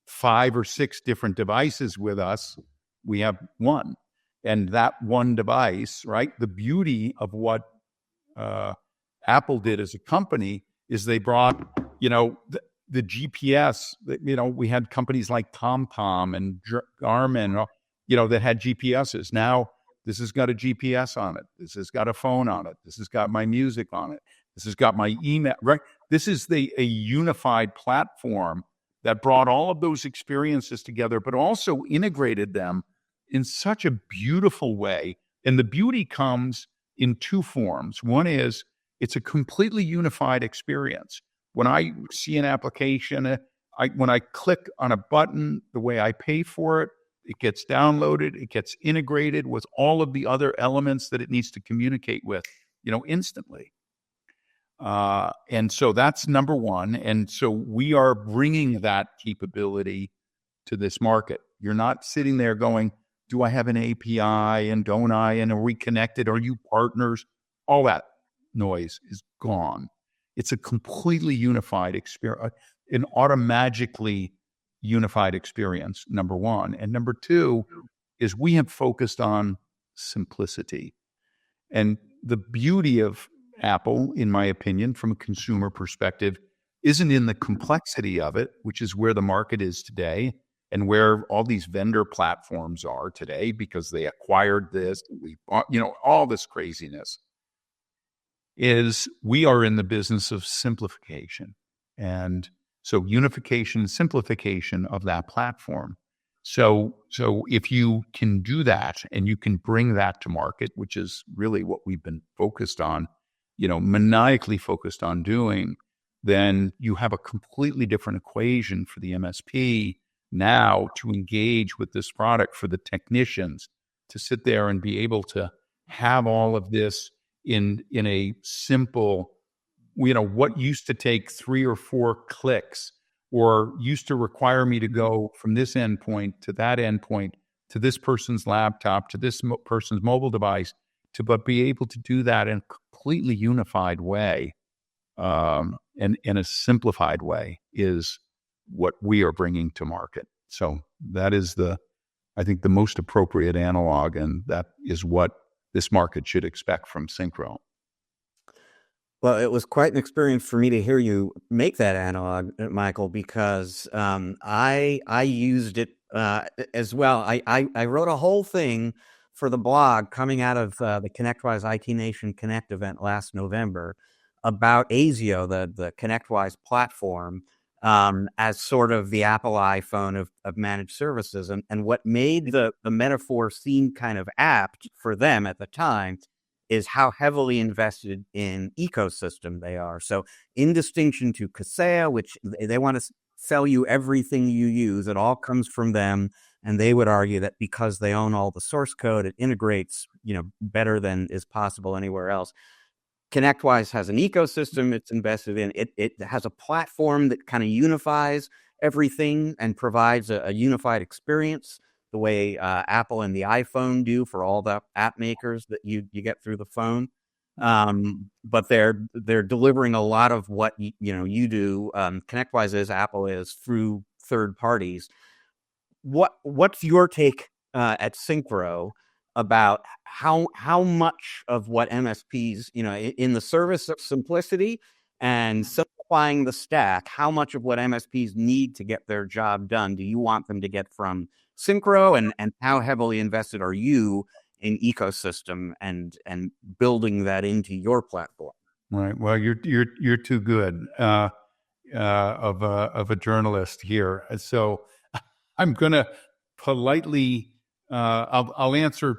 5 or 6 different devices with us. We have one. And that one device, right? The beauty of what Apple did as a company is they brought, the GPS, we had companies like TomTom and Garmin, that had GPSs. Now, this has got a GPS on it. This has got a phone on it. This has got my music on it. This has got my email, right? This is a unified platform that brought all of those experiences together, but also integrated them in such a beautiful way. And the beauty comes in 2 forms. One is it's a completely unified experience. When I see an application, when I click on a button, the way I pay for it, it gets downloaded, it gets integrated with all of the other elements that it needs to communicate with, instantly. And so that's number one. And so we are bringing that capability to this market. You're not sitting there going, do I have an API and don't I? And are we connected? Are you partners? All that noise is gone. It's a completely unified experience, an automatically unified experience, number one. And number two is we have focused on simplicity. And the beauty of Apple, in my opinion, from a consumer perspective, isn't in the complexity of it, which is where the market is today and where all these vendor platforms are today because they acquired this, we bought, all this craziness. Is we are in the business of simplification. And so unification and simplification of that platform. So if you can do that and you can bring that to market, which is really what we've been focused on, maniacally focused on doing, then you have a completely different equation for the MSP now to engage with this product for the technicians to sit there and be able to have all of this in a simple, what used to take 3 or 4 clicks or used to require me to go from this endpoint to that endpoint to this person's laptop to this person's mobile device but be able to do that in a completely unified way and in a simplified way is what we are bringing to market. So that is I think the most appropriate analog, and that is what this market should expect from Syncro. Well, it was quite an experience for me to hear you make that analog, Michael, because I used it as well. I wrote a whole thing for the blog coming out of the ConnectWise IT Nation Connect event last November about ASIO, the ConnectWise platform, as sort of the Apple iPhone of managed services. And what made the metaphor seem kind of apt for them at the time is how heavily invested in ecosystem they are. So in distinction to Kaseya, which they want to sell you everything you use, it all comes from them. And they would argue that because they own all the source code, it integrates, better than is possible anywhere else. ConnectWise has an ecosystem it's invested in. It has a platform that kind of unifies everything and provides a unified experience, the way Apple and the iPhone do for all the app makers that you get through the phone. But they're delivering a lot of what you do. ConnectWise is, Apple is, through third parties. What's your take at Syncro about how much of what MSPs, in the service of simplicity and simplifying the stack, how much of what MSPs need to get their job done do you want them to get from Syncro, and how heavily invested are you in ecosystem and building that into your platform? Right. Well, you're too good of a journalist here. So I'm going to politely I'll answer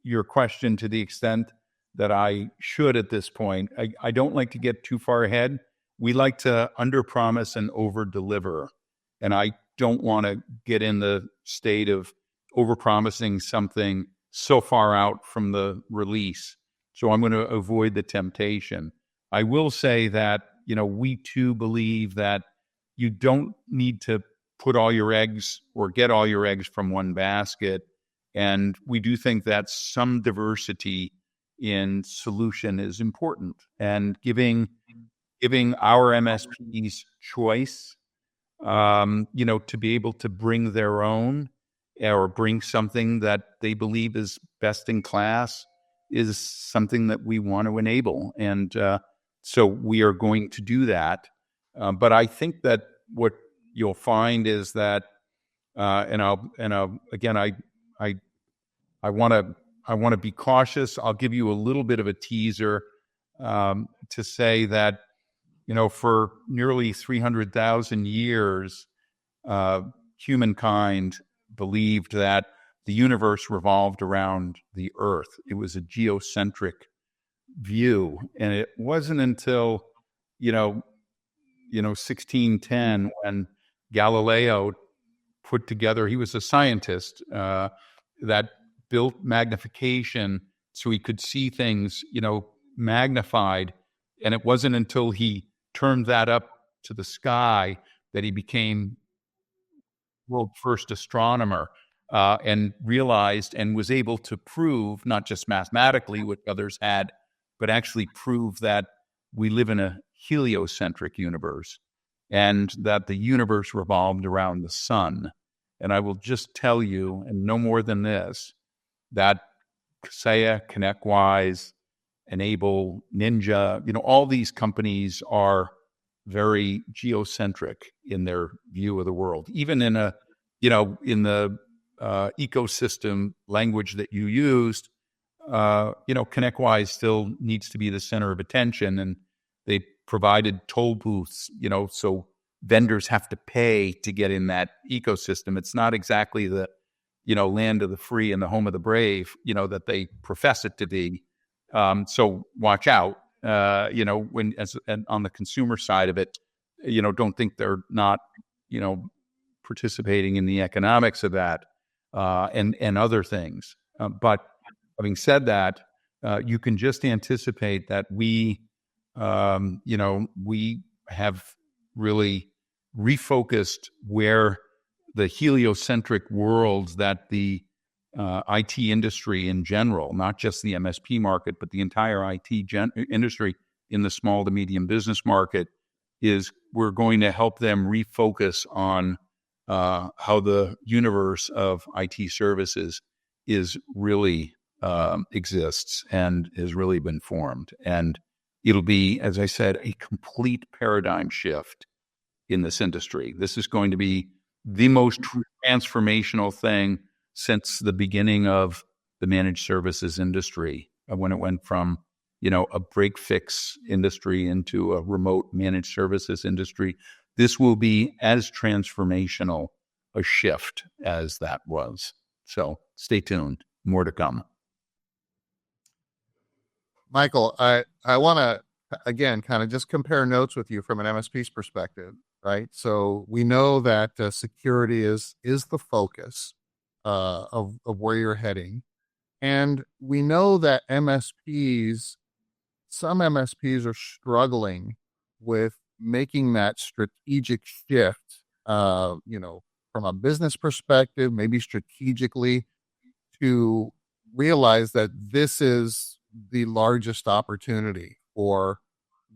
your question to the extent that I should at this point. I don't like to get too far ahead. We like to underpromise and overdeliver, and I don't want to get in the state of overpromising something so far out from the release. So I'm going to avoid the temptation. I will say that, we too believe that you don't need to put all your eggs or get all your eggs from one basket. And we do think that some diversity in solution is important, and giving our MSPs choice, to be able to bring their own or bring something that they believe is best in class is something that we want to enable. And so we are going to do that. But I think that what you'll find is that, again, I want to be cautious. I'll give you a little bit of a teaser to say that, for nearly 300,000 years, humankind believed that the universe revolved around the Earth. It was a geocentric view, and it wasn't until 1610 when Galileo put together. He was a scientist that built magnification so he could see things, magnified. And it wasn't until he turned that up to the sky that he became world first astronomer, and realized and was able to prove, not just mathematically what others had, but actually prove that we live in a heliocentric universe and that the universe revolved around the sun. And I will just tell you, and no more than this, that Kaseya, ConnectWise, Enable, Ninja, all these companies are very geocentric in their view of the world. Even in in the ecosystem language that you used, ConnectWise still needs to be the center of attention, and they provided toll booths, so vendors have to pay to get in that ecosystem. It's not exactly the, land of the free and the home of the brave, that they profess it to be. So watch out, when and on the consumer side of it, don't think they're not, participating in the economics of that, and other things. But having said that, you can just anticipate that we have really refocused where the heliocentric worlds that the IT industry in general, not just the MSP market, but the entire IT industry in the small to medium business market, is we're going to help them refocus on how the universe of IT services is really exists and has really been formed. And it'll be, as I said, a complete paradigm shift in this industry. This is going to be the most transformational thing since the beginning of the managed services industry, when it went from, a break-fix industry into a remote managed services industry. This will be as transformational a shift as that was. So stay tuned. More to come. Michael, I want to again kind of just compare notes with you from an MSP's perspective, right? So we know that security is the focus of where you're heading, and we know that some MSPs are struggling with making that strategic shift. From a business perspective, maybe strategically, to realize that this is the largest opportunity for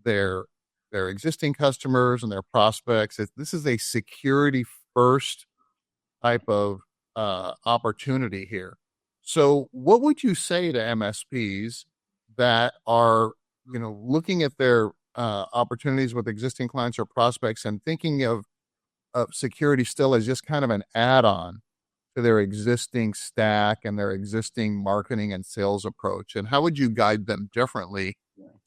their their existing customers and their prospects. This is a security first type of opportunity here. So, what would you say to MSPs that are, looking at their opportunities with existing clients or prospects and thinking of security still as just kind of an add-on to their existing stack and their existing marketing and sales approach? And how would you guide them differently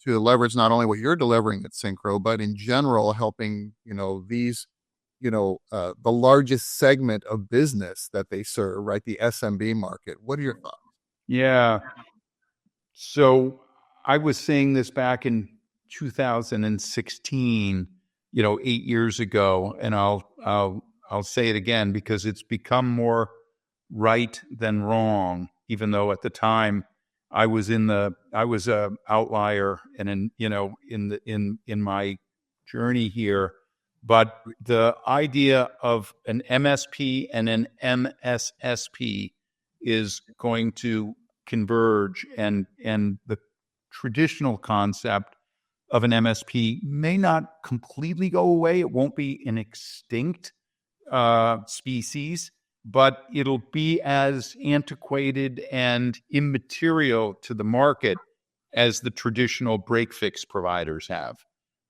to leverage not only what you're delivering at Syncro, but in general helping, the largest segment of business that they serve, right? The SMB market. What are your thoughts? Yeah. So I was saying this back in 2016, 8 years ago, and I'll say it again because it's become more right than wrong. Even though at the time I was a outlier and in my journey here, but the idea of an MSP and an MSSP is going to converge, and the traditional concept of an MSP may not completely go away. It won't be an extinct species, but it'll be as antiquated and immaterial to the market as the traditional break-fix providers have.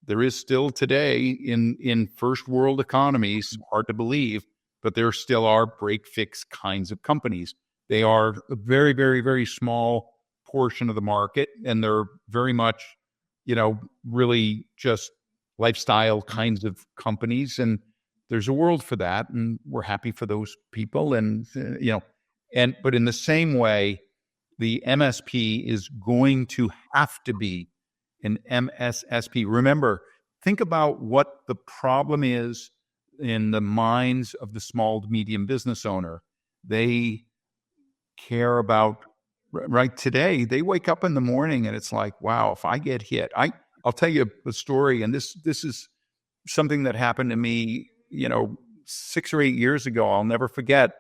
There is still today in first world economies, hard to believe, but there still are break-fix kinds of companies. They are a very, very, very small portion of the market, and they're very much, really just lifestyle kinds of companies. And there's a world for that, and we're happy for those people. And, but in the same way, the MSP is going to have to be an MSSP. Remember, think about what the problem is in the minds of the small to medium business owner. They care about, right today, they wake up in the morning and it's like, wow, if I get hit, I'll tell you a story. And this is something that happened to me, 6 or 8 years ago. I'll never forget.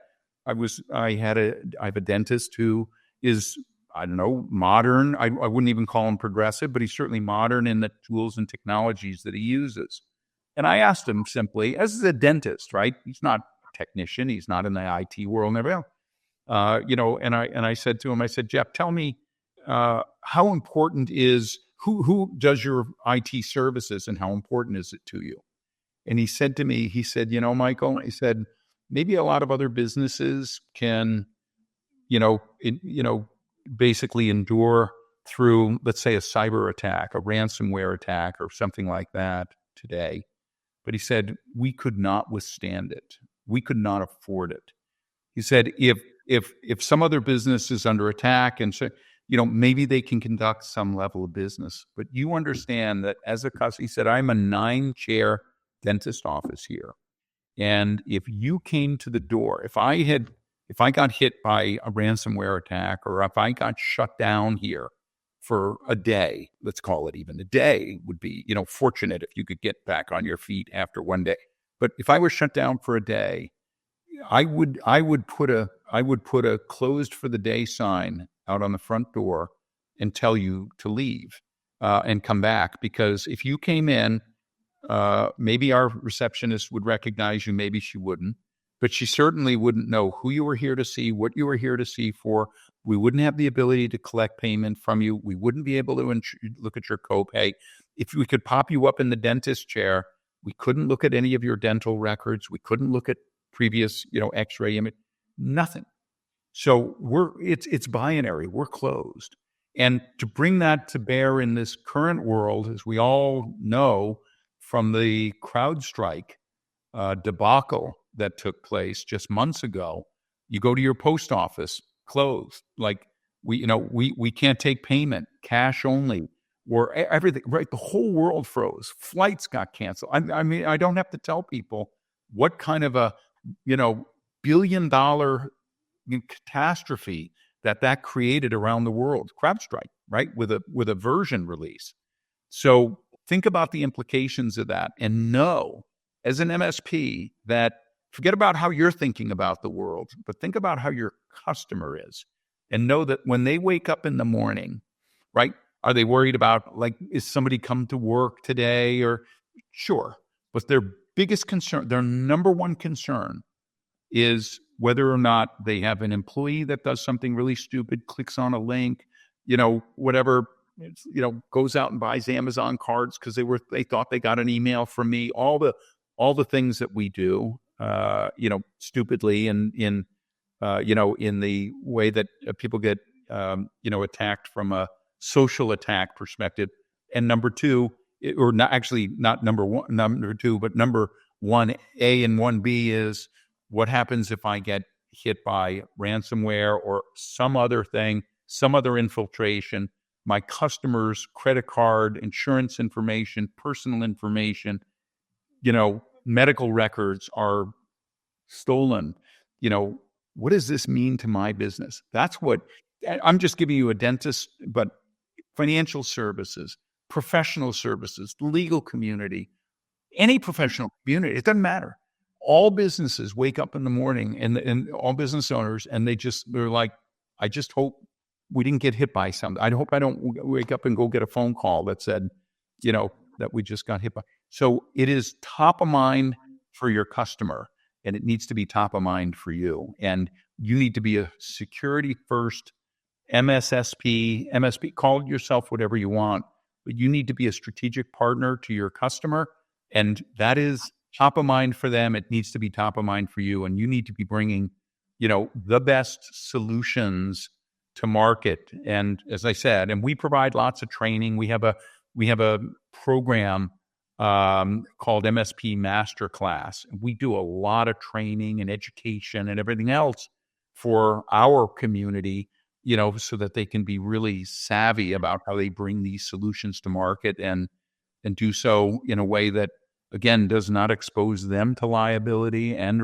I have a dentist who is, I don't know, modern. I wouldn't even call him progressive, but he's certainly modern in the tools and technologies that he uses. And I asked him simply, as a dentist, right? He's not a technician. He's not in the IT world, never else. And I said to him, I said, Jeff, tell me, how important is, who does your IT services and how important is it to you? And he said to me, Michael, he said, maybe a lot of other businesses can, basically endure through, let's say, a cyber attack, a ransomware attack, or something like that today. But he said, we could not withstand it. We could not afford it. He said, if some other business is under attack and so, maybe they can conduct some level of business, but you understand that as a customer, he said, I'm a 9-chair dentist office here. And if you came to the door, if I got hit by a ransomware attack, or if I got shut down here for a day, let's call it even a day would be, fortunate if you could get back on your feet after one day. But if I was shut down for a day, I would put a closed for the day sign out on the front door and tell you to leave and come back. Because if you came in, maybe our receptionist would recognize you, maybe she wouldn't, but she certainly wouldn't know who you were here to see, what you were here to see for. We wouldn't have the ability to collect payment from you. We wouldn't be able to look at your copay. If we could pop you up in the dentist chair, we couldn't look at any of your dental records. We couldn't look at previous, x-ray image, nothing. So it's binary. We're closed. And to bring that to bear in this current world, as we all know from the CrowdStrike debacle that took place just months ago, you go to your post office, closed. Like We can't take payment, cash only, or everything. Right, the whole world froze. Flights got canceled. I mean, I don't have to tell people what kind of a billion-dollar catastrophe that created around the world. CrowdStrike, right, with a version release. So think about the implications of that, and know as an MSP that forget about how you're thinking about the world, but think about how your customer is, and know that when they wake up in the morning, right, are they worried about, like, is somebody come to work today? Or sure, but their biggest concern, their number one concern, is whether or not they have an employee that does something really stupid, clicks on a link, whatever, goes out and buys Amazon cards because they thought they got an email from me. All the things that we do, stupidly, and in the way that people get, attacked from a social attack perspective. And number two, or not actually not number two, but number 1A and 1B is, what happens if I get hit by ransomware or some other thing, some other infiltration? My customers' credit card, insurance information, personal information, medical records are stolen. What does this mean to my business? That's what I'm just giving you a dentist, but financial services, professional services, legal community, any professional community, it doesn't matter. All businesses wake up in the morning, and all business owners, and they're like, I just hope we didn't get hit by something. I hope I don't wake up and go get a phone call that said, that we just got hit by. So it is top of mind for your customer, and it needs to be top of mind for you. And you need to be a security first MSP, call yourself whatever you want, but you need to be a strategic partner to your customer. And that is top of mind for them. It needs to be top of mind for you. And you need to be bringing, the best solutions to market. And as I said, and we provide lots of training. We have a program called MSP Masterclass. We do a lot of training and education and everything else for our community, so that they can be really savvy about how they bring these solutions to market, and do so in a way that, again, does not expose them to liability and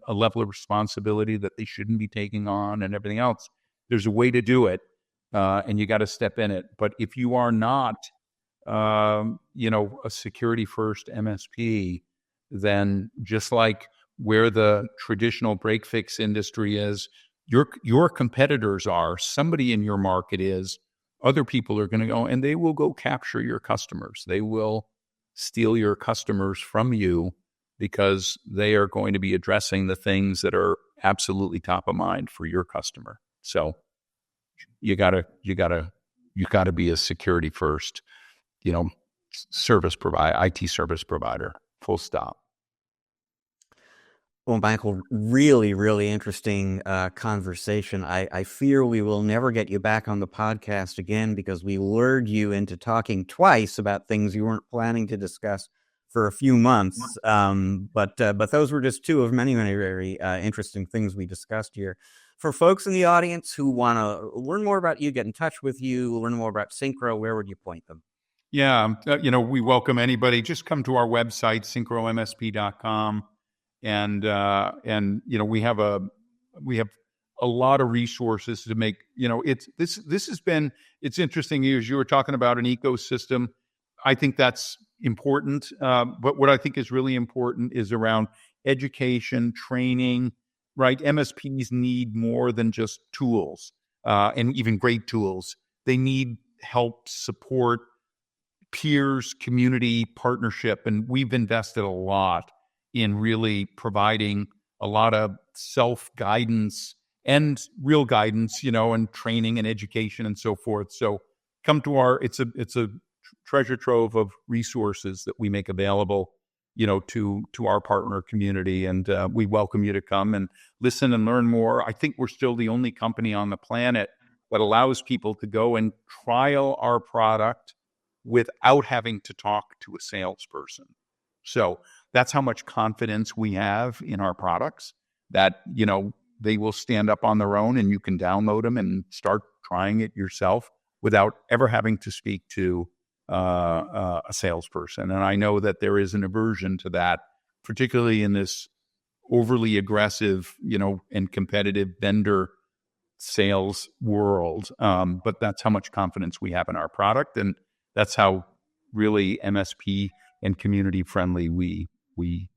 a level of responsibility that they shouldn't be taking on, and everything else. There's a way to do it, and you got to step in it. But if you are not, a security first MSP, then just like where the traditional break fix industry is, your competitors are, somebody in your market is, other people are going to go, and they will go capture your customers. They will steal your customers from you, because they are going to be addressing the things that are absolutely top of mind for your customer. So you gotta be a security first, service provider, IT service provider, full stop. Well, Michael, really, really interesting conversation. I fear we will never get you back on the podcast again, because we lured you into talking twice about things you weren't planning to discuss for a few months. But those were just two of many, many very interesting things we discussed here. For folks in the audience who want to learn more about you, get in touch with you, learn more about Syncro, where would you point them? Yeah, we welcome anybody. Just come to our website, syncromsp.com. And we have a lot of resources to make, it's interesting. As you were talking about an ecosystem, I think that's important. But what I think is really important is around education, training, right? MSPs need more than just tools, and even great tools. They need help, support, peers, community, partnership. And we've invested a lot in really providing a lot of self-guidance and real guidance, and training and education and so forth. So come to it's a treasure trove of resources that we make available, to our partner community. And we welcome you to come and listen and learn more. I think we're still the only company on the planet that allows people to go and trial our product without having to talk to a salesperson. So that's how much confidence we have in our products, that, they will stand up on their own, and you can download them and start trying it yourself without ever having to speak to a salesperson. And I know that there is an aversion to that, particularly in this overly aggressive, and competitive vendor sales world. But that's how much confidence we have in our product, and that's how really MSP and community friendly we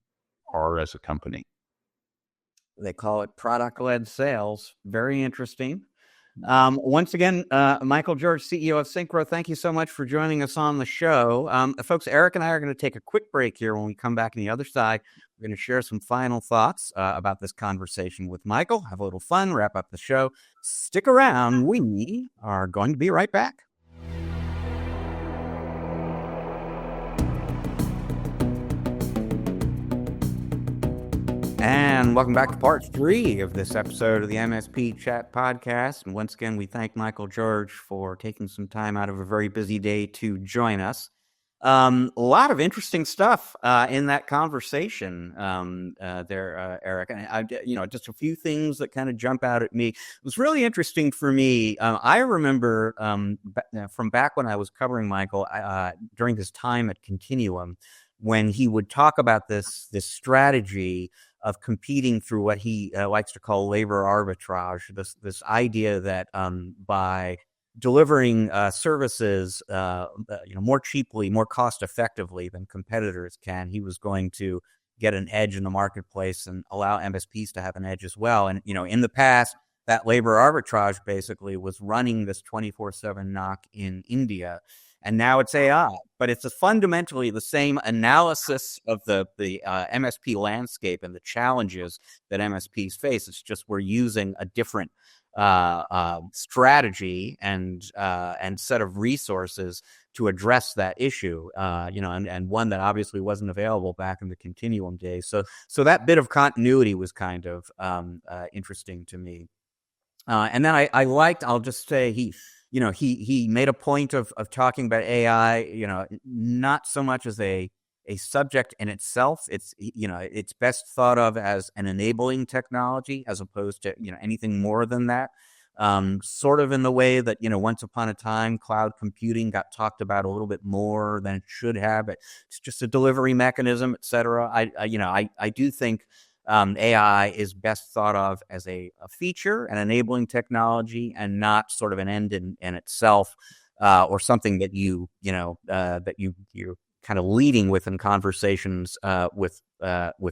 are as a company. They call it product-led sales. Very interesting. Once again, Michael George, CEO of Syncro, thank you so much for joining us on the show. Folks, Eric and I are going to take a quick break here. When we come back on the other side, we're going to share some final thoughts about this conversation with Michael, have a little fun, wrap up the show. Stick around. We are going to be right back. And welcome back to part 3 of this episode of the MSP Chat Podcast. And once again, we thank Michael George for taking some time out of a very busy day to join us. A lot of interesting stuff in that conversation there, Eric. And I, just a few things that kind of jump out at me. It was really interesting for me. I remember from back when I was covering Michael during his time at Continuum, when he would talk about this strategy of competing through what he likes to call labor arbitrage. This idea that by delivering services, more cheaply, more cost effectively than competitors can, he was going to get an edge in the marketplace and allow MSPs to have an edge as well. And in the past, that labor arbitrage basically was running this 24/7 NOC in India. And now it's AI, but it's fundamentally the same analysis of the MSP landscape and the challenges that MSPs face. It's just we're using a different strategy and set of resources to address that issue. And one that obviously wasn't available back in the Continuum days. So that bit of continuity was kind of interesting to me. And then I liked. I'll just say he made a point of talking about AI, not so much as a subject in itself. It's best thought of as an enabling technology as opposed to, anything more than that. Sort of in the way that, once upon a time, cloud computing got talked about a little bit more than it should have. It's just a delivery mechanism, et cetera. I do think AI is best thought of as a feature, an enabling technology, and not sort of an end in itself, or something that you're kind of leading with in conversations with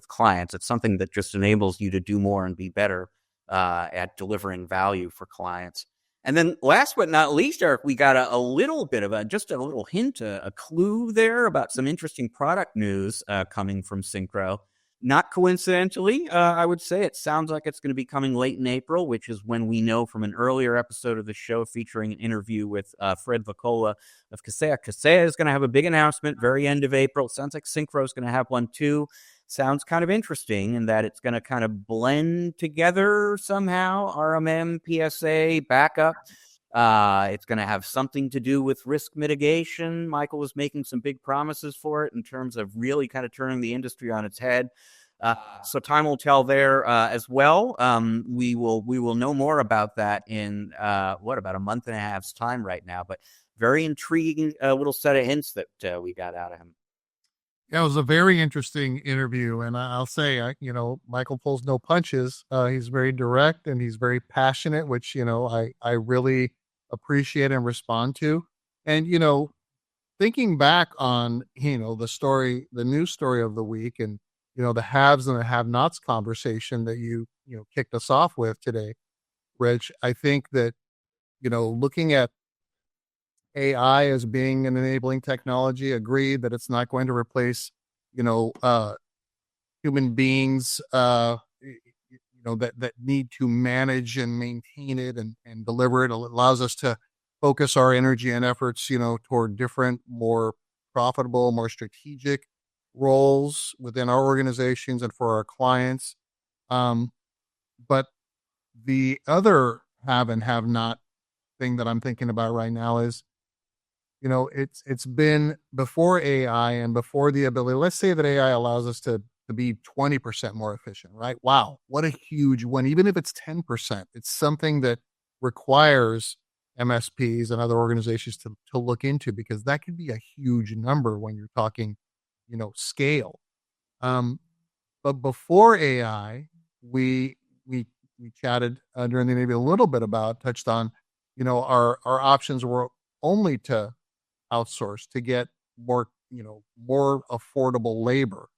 clients. It's something that just enables you to do more and be better at delivering value for clients. And then last but not least, Eric, we got a little bit of just a little hint, a clue there about some interesting product news coming from Syncro. Not coincidentally, I would say it sounds like it's going to be coming late in April, which is when we know from an earlier episode of the show featuring an interview with Fred Vacola of Kaseya. Kaseya is going to have a big announcement very end of April. Sounds like Syncro is going to have one too. Sounds kind of interesting in that it's going to kind of blend together somehow, RMM, PSA, backup. It's going to have something to do with risk mitigation. Michael was making some big promises for it in terms of really kind of turning the industry on its head. So time will tell there as well. We will know more about that in about a month and a half's time right now. But very intriguing little set of hints that we got out of him. Yeah, it was a very interesting interview, and I'll say, Michael pulls no punches. He's very direct and he's very passionate, which I really appreciate and respond to. And thinking back on the news story of the week, and the haves and the have-nots conversation that you kicked us off with today, Rich, I think that looking at AI as being an enabling technology, agreed that it's not going to replace, human beings, that need to manage and maintain it and deliver it. It allows us to focus our energy and efforts, toward different, more profitable, more strategic roles within our organizations and for our clients. But the other have and have not thing that I'm thinking about right now is, it's been before AI and before the ability, let's say that AI allows us to to be 20% more efficient, right? Wow, what a huge win. Even if it's 10%, it's something that requires MSPs and other organizations to look into, because that could be a huge number when you're talking, scale. Um, but before AI, we we we chatted during the maybe a little bit about touched on, our options were only to outsource to get more affordable labor,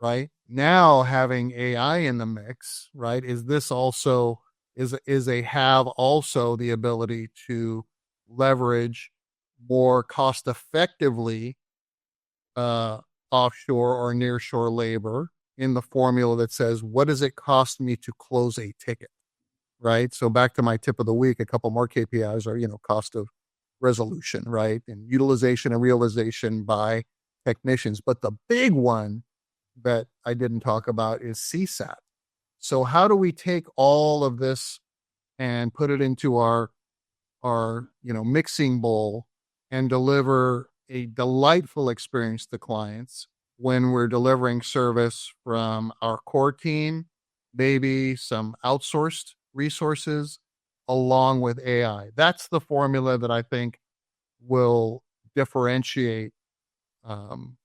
right? Now having AI in the mix, right? Is this also is a have also the ability to leverage more cost effectively offshore or nearshore labor in the formula that says, what does it cost me to close a ticket? Right. So back to my tip of the week, a couple more KPIs are, cost of resolution, right? And utilization and realization by technicians. But the big one that I didn't talk about is CSAT. So how do we take all of this and put it into our mixing bowl and deliver a delightful experience to clients when we're delivering service from our core team, maybe some outsourced resources along with AI? That's the formula that I think will differentiate um,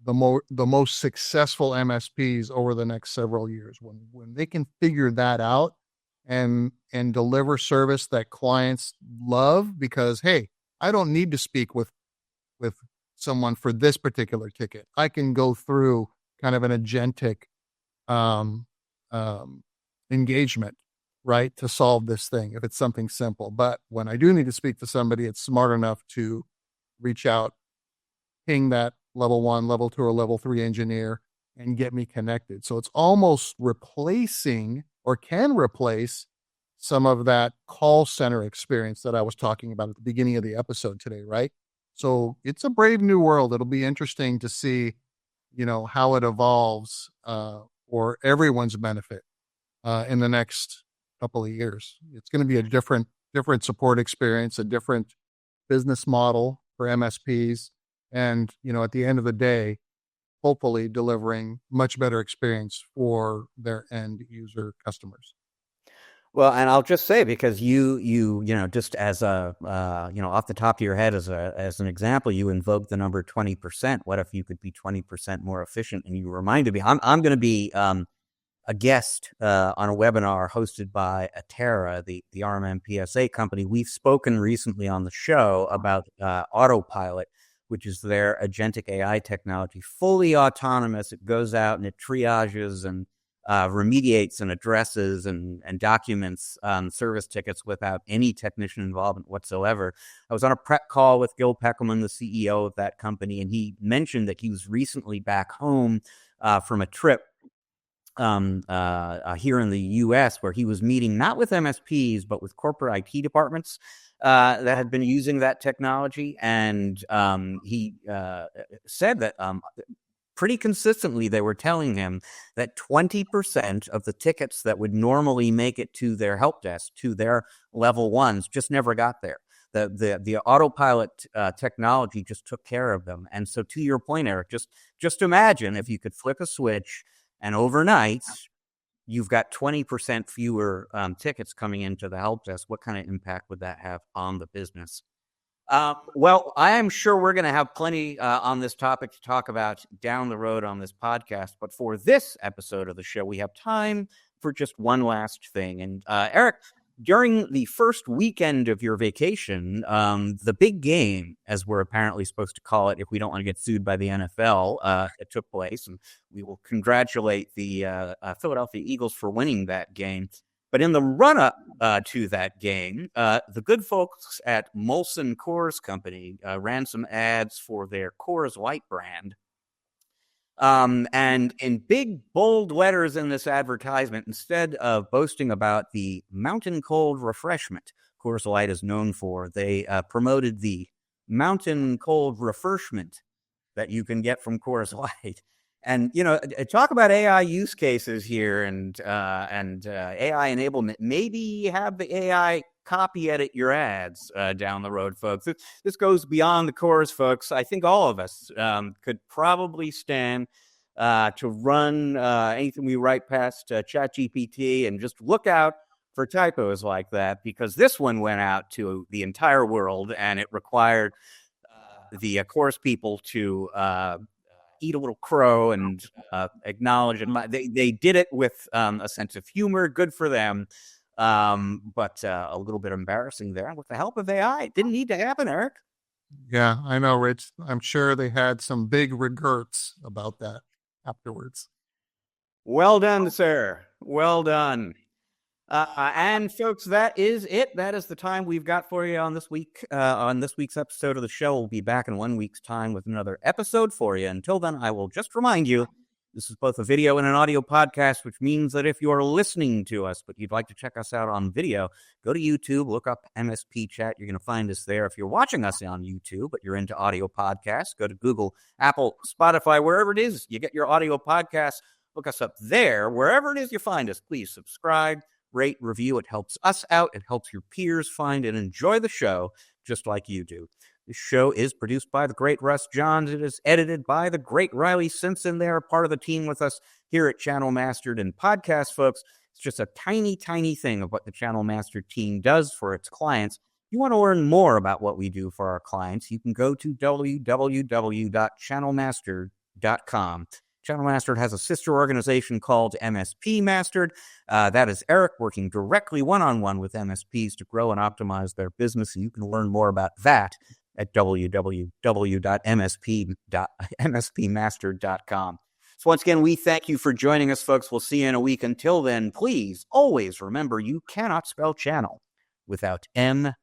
the most successful MSPs over the next several years, when they can figure that out and deliver service that clients love, because hey, I don't need to speak with someone for this particular ticket. I can go through kind of an agentic um, engagement, right, to solve this thing if it's something simple. But when I do need to speak to somebody, it's smart enough to reach out, ping that level 1, level 2, or level 3 engineer and get me connected. So it's almost replacing, or can replace, some of that call center experience that I was talking about at the beginning of the episode today, right? So it's a brave new world. It'll be interesting to see, how it evolves for everyone's benefit in the next couple of years. It's going to be a different support experience, a different business model for MSPs, and at the end of the day, hopefully delivering much better experience for their end user customers. Well, and I'll just say, because you just as a off the top of your head, as an example, you invoked the number 20%. What if you could be 20% more efficient? And you reminded me, I'm going to be a guest on a webinar hosted by Atera, the RMM PSA company. We've spoken recently on the show about Autopilot, which is their agentic AI technology, fully autonomous. It goes out and it triages and remediates and addresses and documents service tickets without any technician involvement whatsoever. I was on a prep call with Gil Peckelman, the CEO of that company, and he mentioned that he was recently back home from a trip here in the U.S., where he was meeting not with MSPs but with corporate IT departments that had been using that technology, and he said that pretty consistently they were telling him that 20% of the tickets that would normally make it to their help desk, to their level 1s, just never got there. The autopilot technology just took care of them. And so, to your point, Eric, just imagine if you could flip a switch and overnight you've got 20% fewer tickets coming into the help desk. What kind of impact would that have on the business? Well, I am sure we're going to have plenty on this topic to talk about down the road on this podcast. But for this episode of the show, we have time for just one last thing. And Eric, during the first weekend of your vacation, the big game, as we're apparently supposed to call it if we don't want to get sued by the NFL, it took place. And we will congratulate the Philadelphia Eagles for winning that game. But in the run-up to that game, the good folks at Molson Coors Company ran some ads for their Coors Light brand. And in big, bold letters in this advertisement, instead of boasting about the mountain cold refreshment Coors Light is known for, they promoted the mountain cold refreshment that you can get from Coors Light. And, talk about AI use cases here and AI enablement. Maybe have the AI copy edit your ads down the road, folks. This goes beyond the Coors, folks. I think all of us could probably stand to run anything we write past ChatGPT, and just look out for typos like that, because this one went out to the entire world, and it required the course people to eat a little crow and acknowledge it. They did it with a sense of humor. Good for them. But a little bit embarrassing there. With the help of AI, it didn't need to happen, Eric. Yeah, I know, Rich. I'm sure they had some big regrets about that afterwards. Well done, sir. Well done. And folks, that is it. That is the time we've got for you on this week's episode of the show. We'll be back in 1 week's time with another episode for you. Until then, I will just remind you, this is both a video and an audio podcast, which means that if you're listening to us, but you'd like to check us out on video, go to YouTube, look up MSP Chat. You're going to find us there. If you're watching us on YouTube, but you're into audio podcasts, go to Google, Apple, Spotify, wherever it is you get your audio podcasts. Look us up there. Wherever it is you find us, please subscribe, rate, review. It helps us out. It helps your peers find and enjoy the show just like you do. This show is produced by the great Russ Johns. It is edited by the great Riley Simpson. They're part of the team with us here at Channel Mastered. And podcast, folks, it's just a tiny, tiny thing of what the Channel Mastered team does for its clients. If you want to learn more about what we do for our clients, you can go to www.channelmastered.com. Channel Mastered has a sister organization called MSP Mastered. That is Eric working directly one-on-one with MSPs to grow and optimize their business. And you can learn more about that at www.mspmastered.com. So once again, we thank you for joining us, folks. We'll see you in a week. Until then, please always remember you cannot spell channel without MSP.